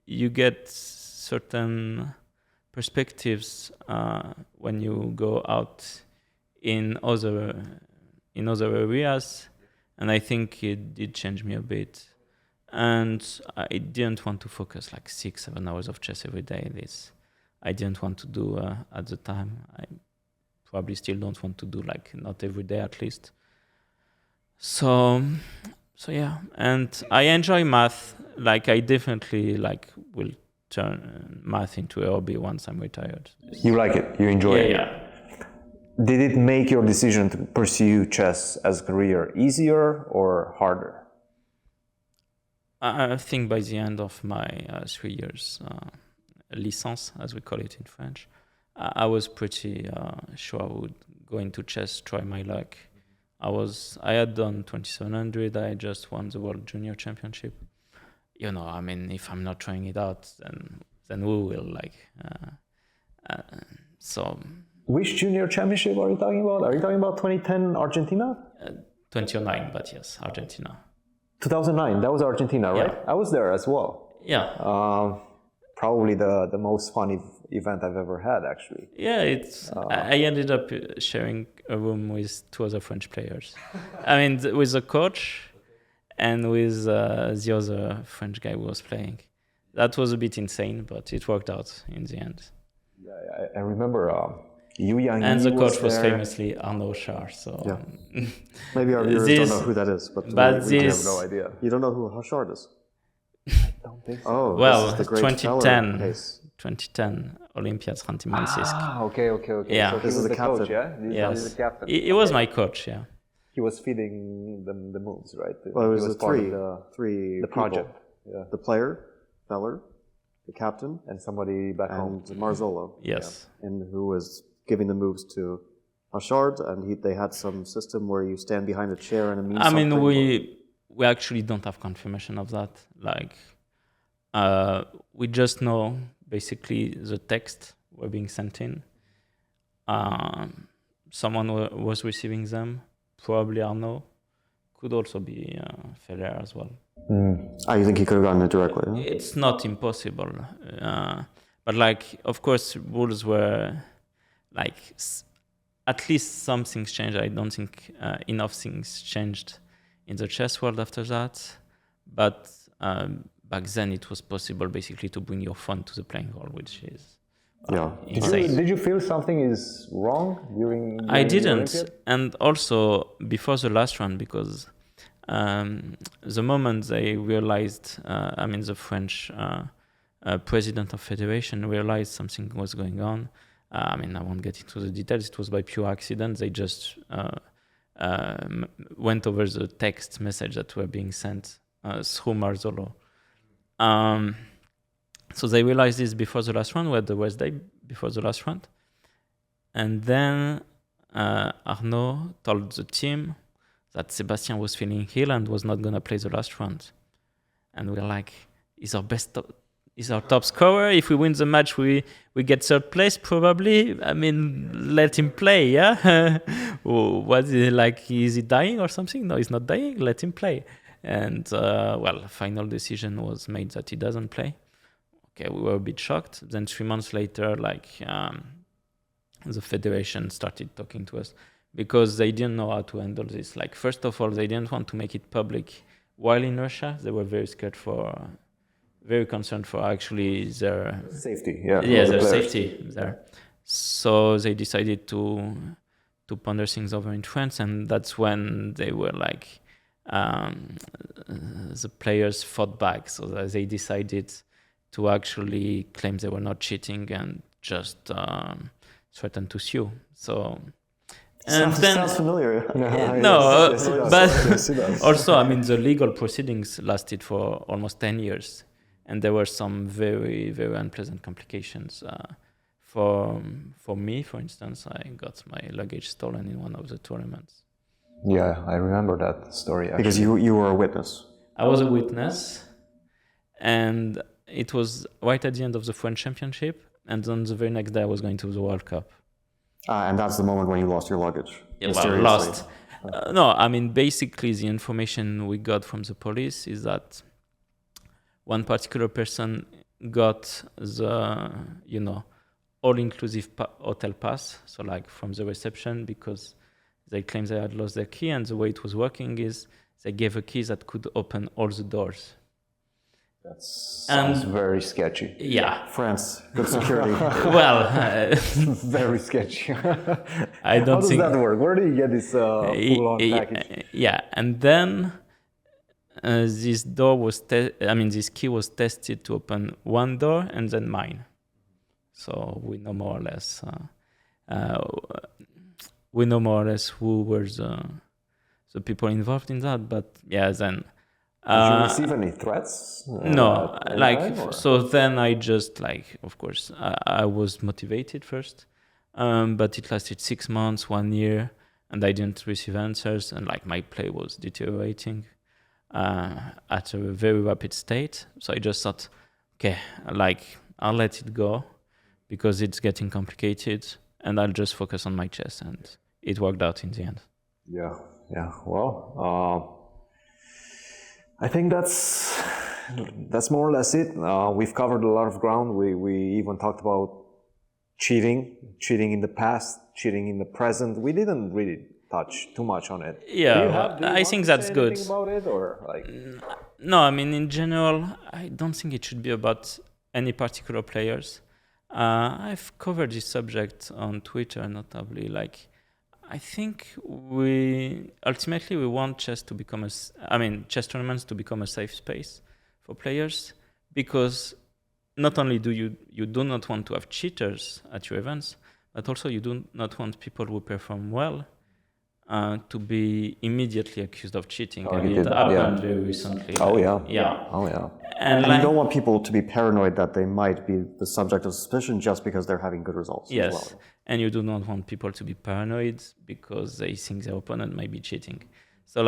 you get certain perspectives when you go out in other areas, and I think it did change me a bit. And I didn't want to focus like 6-7 hours of chess every day. This I didn't want to do at the time. I probably still don't want to do, like, not every day at least. So yeah, and I enjoy math. Like I definitely will turn math into a hobby once I'm retired. You like it, you enjoy it. Yeah. Did it make your decision to pursue chess as a career easier or harder? I think by the end of my 3 years licence, as we call it in French, I was pretty sure I would go into chess, try my luck. I had done 2700. I just won the World Junior Championship. You know, I mean, if I'm not trying it out, then who will? So. Which junior championship are you talking about? Are you talking about 2010 Argentina? 2009, but yes, Argentina. 2009, that was Argentina, right? Yeah. I was there as well. Yeah. Probably the most fun event I've ever had, actually. Yeah, I ended up sharing a room with 2 other French players. I mean, with the coach and with the other French guy who was playing. That was a bit insane, but it worked out in the end. Yeah, I remember Yu Yang. And the coach was there. famously Arnaud Char. So Yeah. Maybe our viewers don't know who that is, but we have no idea. You don't know who Hashard is? I don't think so. Oh, well, this is the great 2010. Feller case. 2010 Olympiad Frantimansisk. Ah, okay. Yeah. So he This is was the the coach, captain. yeah? He's Yes. the captain. He was my coach, yeah. He was feeding them the moves, right? Well, it was, He the part three, of three the people. project. Yeah. The player, Feller, the captain, And somebody back home. and Marzolo, Yes. and who was giving the moves to Hashard, and they had some system where you stand behind a chair and it means I mean, something. we actually don't have confirmation of that. Like, we just know basically the text were being sent in. Someone was receiving them, probably Arnaud. Could also be Feller as well. You think he could have gotten it directly? Huh? It's not impossible, but of course, rules were at least some things changed. I don't think enough things changed in the chess world after that, but back then it was possible basically to bring your phone to the playing hall, which is insane. Did you feel something is wrong during I the didn't, Olympiad? and also before the last round, because the moment they realized, the French president of federation realized something was going on. I won't get into the details. It was by pure accident. They just went over the text message that were being sent through Marzolo. So they realized this before the last round, where the Wednesday before the last round. And then Arnaud told the team that Sébastien was feeling ill and was not going to play the last round. And we're like, he's our top scorer. If we win the match, we get third place probably. Let him play, yeah? Was he is he dying or something? No, he's not dying. Let him play. And, final decision was made that he doesn't play. Okay, we were a bit shocked. Then 3 months later, the federation started talking to us because they didn't know how to handle this. First of all, they didn't want to make it public while in Russia. They were very concerned for actually their Safety, yeah. their safety there. So they decided to ponder things over in France, and that's when they were the players fought back. So they decided to actually claim they were not cheating and just threatened to sue. So. And Sounds familiar. No, but also, the legal proceedings lasted for almost 10 years. And there were some very, very unpleasant complications. For me, for instance, I got my luggage stolen in one of the tournaments. Yeah, I remember that story, actually. Because you were a witness. I was a witness. And it was right at the end of the French Championship. And then the very next day, I was going to the World Cup. And that's the moment when you lost your luggage. Lost. No, basically the information we got from the police is that one particular person got the, all-inclusive hotel pass, so from the reception, because they claimed they had lost their key, and the way it was working is they gave a key that could open all the doors. That sounds very sketchy. Yeah. France, good security. Well, Very sketchy. I don't How does think that work? Where do you get this full-on package? yeah, and then this door was this key was tested to open one door and then mine. So we know more or less who were the people involved in that. But yeah, then Did you receive any threats? no, at any like time, or- so. Then I just of course, I was motivated first, but it lasted 6 months, 1 year, and I didn't receive answers, and my play was deteriorating at a very rapid state. So I just thought, okay, I'll let it go because it's getting complicated, and I'll just focus on my chess, and it worked out in the end. Yeah. Well, I think that's more or less it. We've covered a lot of ground. We even talked about cheating in the past, cheating in the present. We didn't really touch too much on it. Yeah, I think that's good. About it, or No, I mean, in general, I don't think it should be about any particular players. I've covered this subject on Twitter, notably. I think we want chess to become chess tournaments to become a safe space for players, because not only do you do not want to have cheaters at your events, but also you do not want people who perform well to be immediately accused of cheating. Oh, And it happened very recently. Oh, yeah. Yeah. Oh, yeah. And you don't want people to be paranoid that they might be the subject of suspicion just because they're having good results. Yes, As well. and you do not want people to be paranoid because they think their opponent might be cheating. So,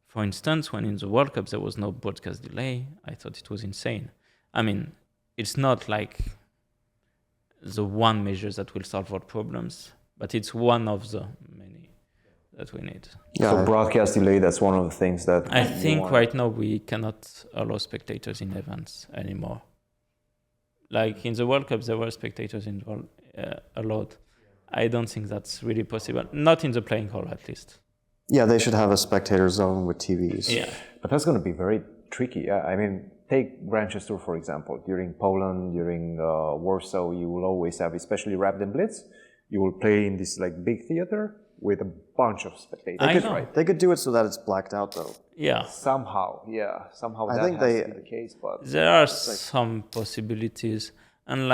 for instance, when in the World Cup there was no broadcast delay, I thought it was insane. I mean, it's not the one measure that will solve all problems, but it's one of the many that we need. Yeah. So broadcast delay, that's one of the things that I think right now we cannot allow spectators in events anymore. In the World Cup, there were spectators involved a lot. I don't think that's really possible. Not in the playing hall, at least. Yeah, they should have a spectator zone with TVs. Yeah. But that's going to be very tricky. I mean, take Grand Chess Tour, for example. During Poland, during Warsaw, you will always have, especially Rapid and Blitz, you will play in this big theater with a bunch of spectators. They could do it so that it's blacked out, though. Yeah. Somehow I that think has to be the case. But There are some possibilities, and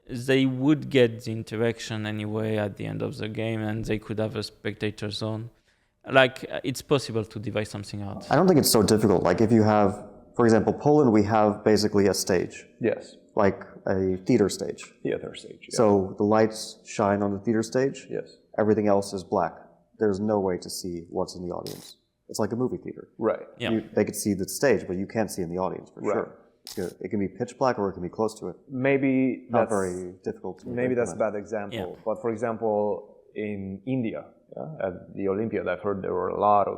they would get the interaction anyway at the end of the game, and they could have a spectator zone. It's possible to devise something out. I don't think it's so difficult. If you have, for example, Poland, we have basically a stage. yes, Like a theater stage. theater stage. Yeah. So the lights shine on the theater stage. yes, Everything else is black. There's no way to see what's in the audience. It's like a movie theater. right. Yeah. They could see the stage, but you can't see in the audience for Right. sure. It can be pitch black or it can be close to it. Maybe Not that's very difficult to maybe that's a implement. bad example. Yeah. But for example, in India, at the Olympiad, I've heard there were a lot of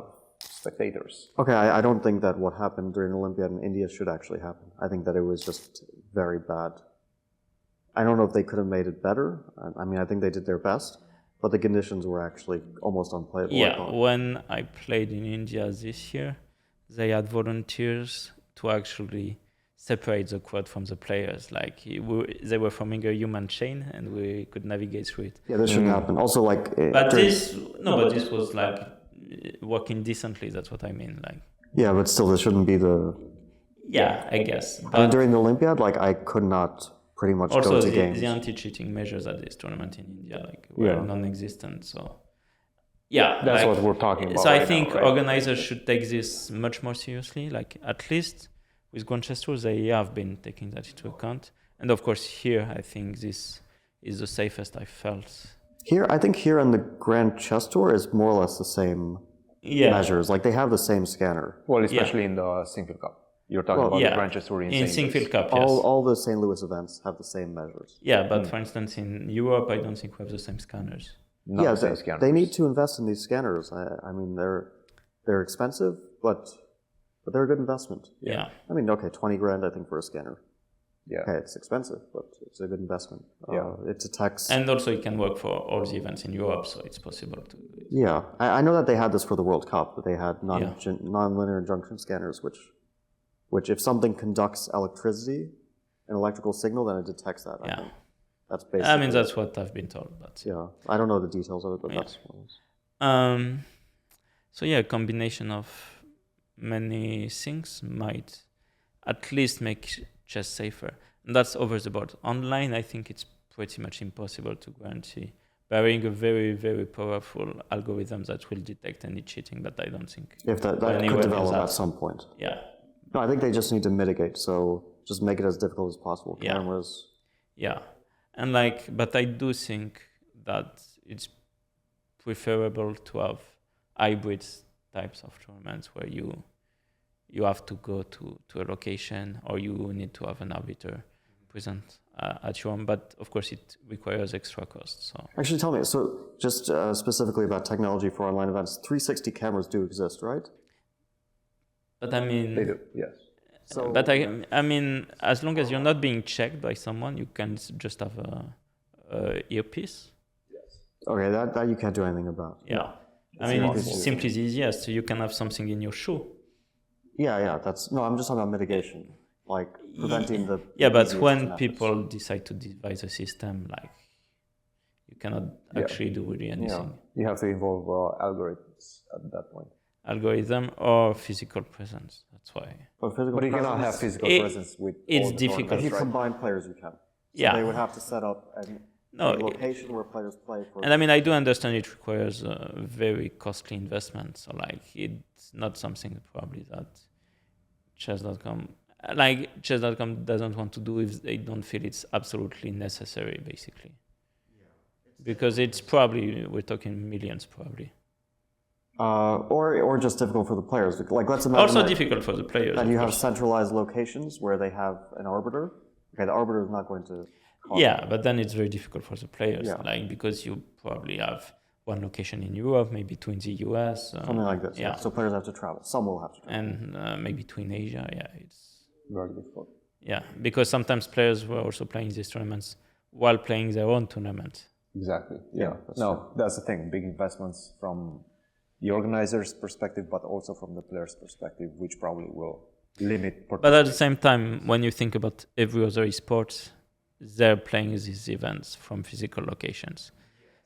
spectators. Okay, I don't think that what happened during the Olympiad in India should actually happen. I think that it was just very bad. I don't know if they could have made it better. I mean, I think they did their best, but the conditions were actually almost unplayable. Yeah, when I played in India this year, they had volunteers to actually separate the quad from the players. They were forming a human chain, and we could navigate through it. Yeah, this shouldn't happen. Also, But this was working decently. That's what I mean. Yeah, but still, this shouldn't be the... Yeah, I guess. I mean, But during the Olympiad, I could not pretty much also go to games. the anti-cheating measures at this tournament in India were non-existent. So yeah, That's what we're talking about. So I right think now, right? organizers should take this much more seriously. At least with Grand Chess Tour, they have been taking that into account. And of course, here I think this is the safest I felt. I think here on the Grand Chess Tour is more or less the same measures. They have the same scanner. Well, especially in the Single Cup. You're talking about the Grand Chess Tour in St. Singfield Cup, yes. All the St. Louis events have the same measures. Yeah, but for instance, in Europe, I don't think we have the same scanners. Not the same scanners. They need to invest in these scanners. I mean, they're expensive, but they're a good investment. Yeah. I mean, okay, 20 grand, I think, for a scanner. Yeah. Okay, it's expensive, but it's a good investment. It's a tax. And also it can work for all the events in Europe, so it's possible to do it. Yeah, I know that they had this for the World Cup, but they had non-linear junction scanners, which which if something conducts electricity, an electrical signal, then it detects that. I think. That's basically. I mean, that's what I've been told. But yeah, I don't know the details of it, but that's. So yeah, a combination of many things might at least make chess safer. And that's over the board. Online, I think it's pretty much impossible to guarantee. Barring a very, very powerful algorithm that will detect any cheating, but I don't think. If that could develop at some point. Yeah. No, I think they just need to mitigate. So just make it as difficult as possible. Yeah. Cameras. Yeah. And but I do think that it's preferable to have hybrid types of tournaments where you have to go to a location or you need to have an arbiter present at your home. But of course, it requires extra costs. So actually, tell me. So just specifically about technology for online events, 360 cameras do exist, right? But I mean, They do, yes. So, but I mean, as long as you're not being checked by someone, you can just have a earpiece. okay, that you can't do anything about. Yeah. I mean, it's simply the easiest. So you can have something in your shoe. Yeah. I'm just talking about mitigation, like preventing the. Yeah, but easiest when methods. people decide to devise a system, you cannot actually do really anything. You have to involve algorithms at that point. Algorithm or physical presence. That's why. But But you cannot have physical It- presence with it's all the difficult. If tournaments, you right? combine players, you can. So Yeah. they would have to set up a location where players play for. And I mean, I do understand it requires a very costly investment. So it's not something probably that chess.com doesn't want to do if they don't feel it's absolutely necessary, basically. Because it's probably, we're talking millions probably. Or just difficult for the players. Like let's imagine Also that, difficult for the players. that of you have course. centralized locations where they have an arbiter. Okay, the arbiter is not going to. cause Yeah, but then it's very difficult for the players, Yeah. because you probably have one location in Europe, maybe between the US. something like this. Yeah. So players have to travel. Some will have to travel. And maybe between Asia. Yeah, it's Very difficult. yeah, because sometimes players were also playing these tournaments while playing their own tournament. Exactly. Yeah. That's the thing. Big investments from the organizer's perspective, but also from the player's perspective, which probably will limit. But at the same time, when you think about every other esport, they're playing these events from physical locations.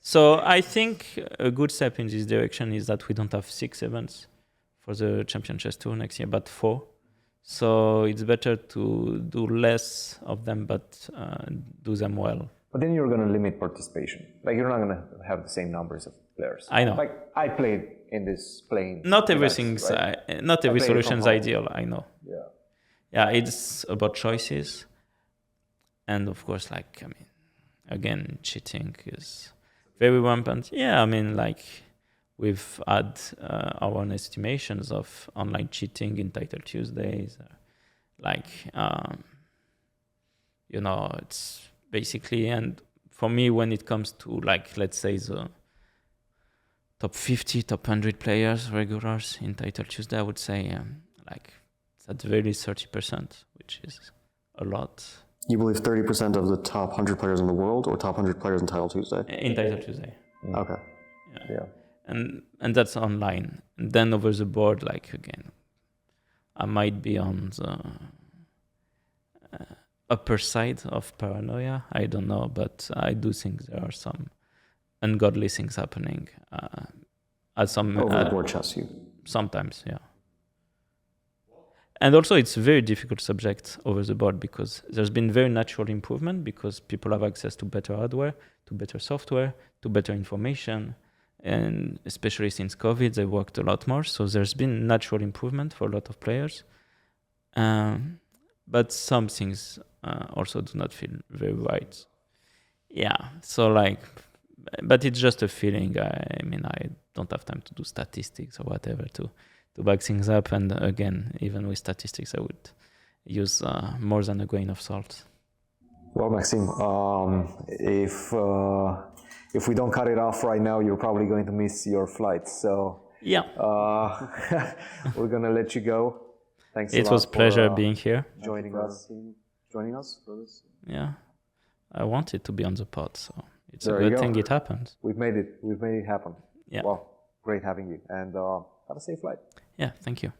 So I think a good step in this direction is that we don't have 6 events for the Champion Chess Tour next year, but 4. So it's better to do less of them, but do them well. But then you're going to limit participation. Like you're not going to have the same numbers of players. I know. Like I played in this playing. Not events, everything's, right? not every played solution is from home. ideal, I know. Yeah. Yeah, it's about choices. And of course, again, cheating is very rampant. Yeah, I mean, we've had our own estimations of online cheating in Title Tuesdays. It's basically, and for me, when it comes to, let's say, the top 50, top 100 players, regulars in Title Tuesday, I would say, it's at the very least 30%, which is a lot. You believe 30% of the top 100 players in the world, or top 100 players in Title Tuesday? In Title Tuesday. Okay. Yeah. And that's online. And then over the board, again, I might be on the upper side of paranoia. I don't know, but I do think there are some ungodly things happening at some Over the board chess, sometimes, yeah. And also, it's a very difficult subject over the board because there's been very natural improvement because people have access to better hardware, to better software, to better information. And especially since COVID, they worked a lot more. So there's been natural improvement for a lot of players. But some things also do not feel very right. Yeah, so but it's just a feeling. I mean, I don't have time to do statistics or whatever to back things up. And again, even with statistics, I would use more than a grain of salt. Well, Maxime, if we don't cut it off right now, you're probably going to miss your flight. So yeah, we're gonna let you go. Thanks. It was a pleasure being here. Joining us for this. Yeah, I wanted to be on the pod, so it's There a you good go. thing it happened. We've made it happen. Yeah. Well, great having you, and have a safe flight. Yeah, thank you.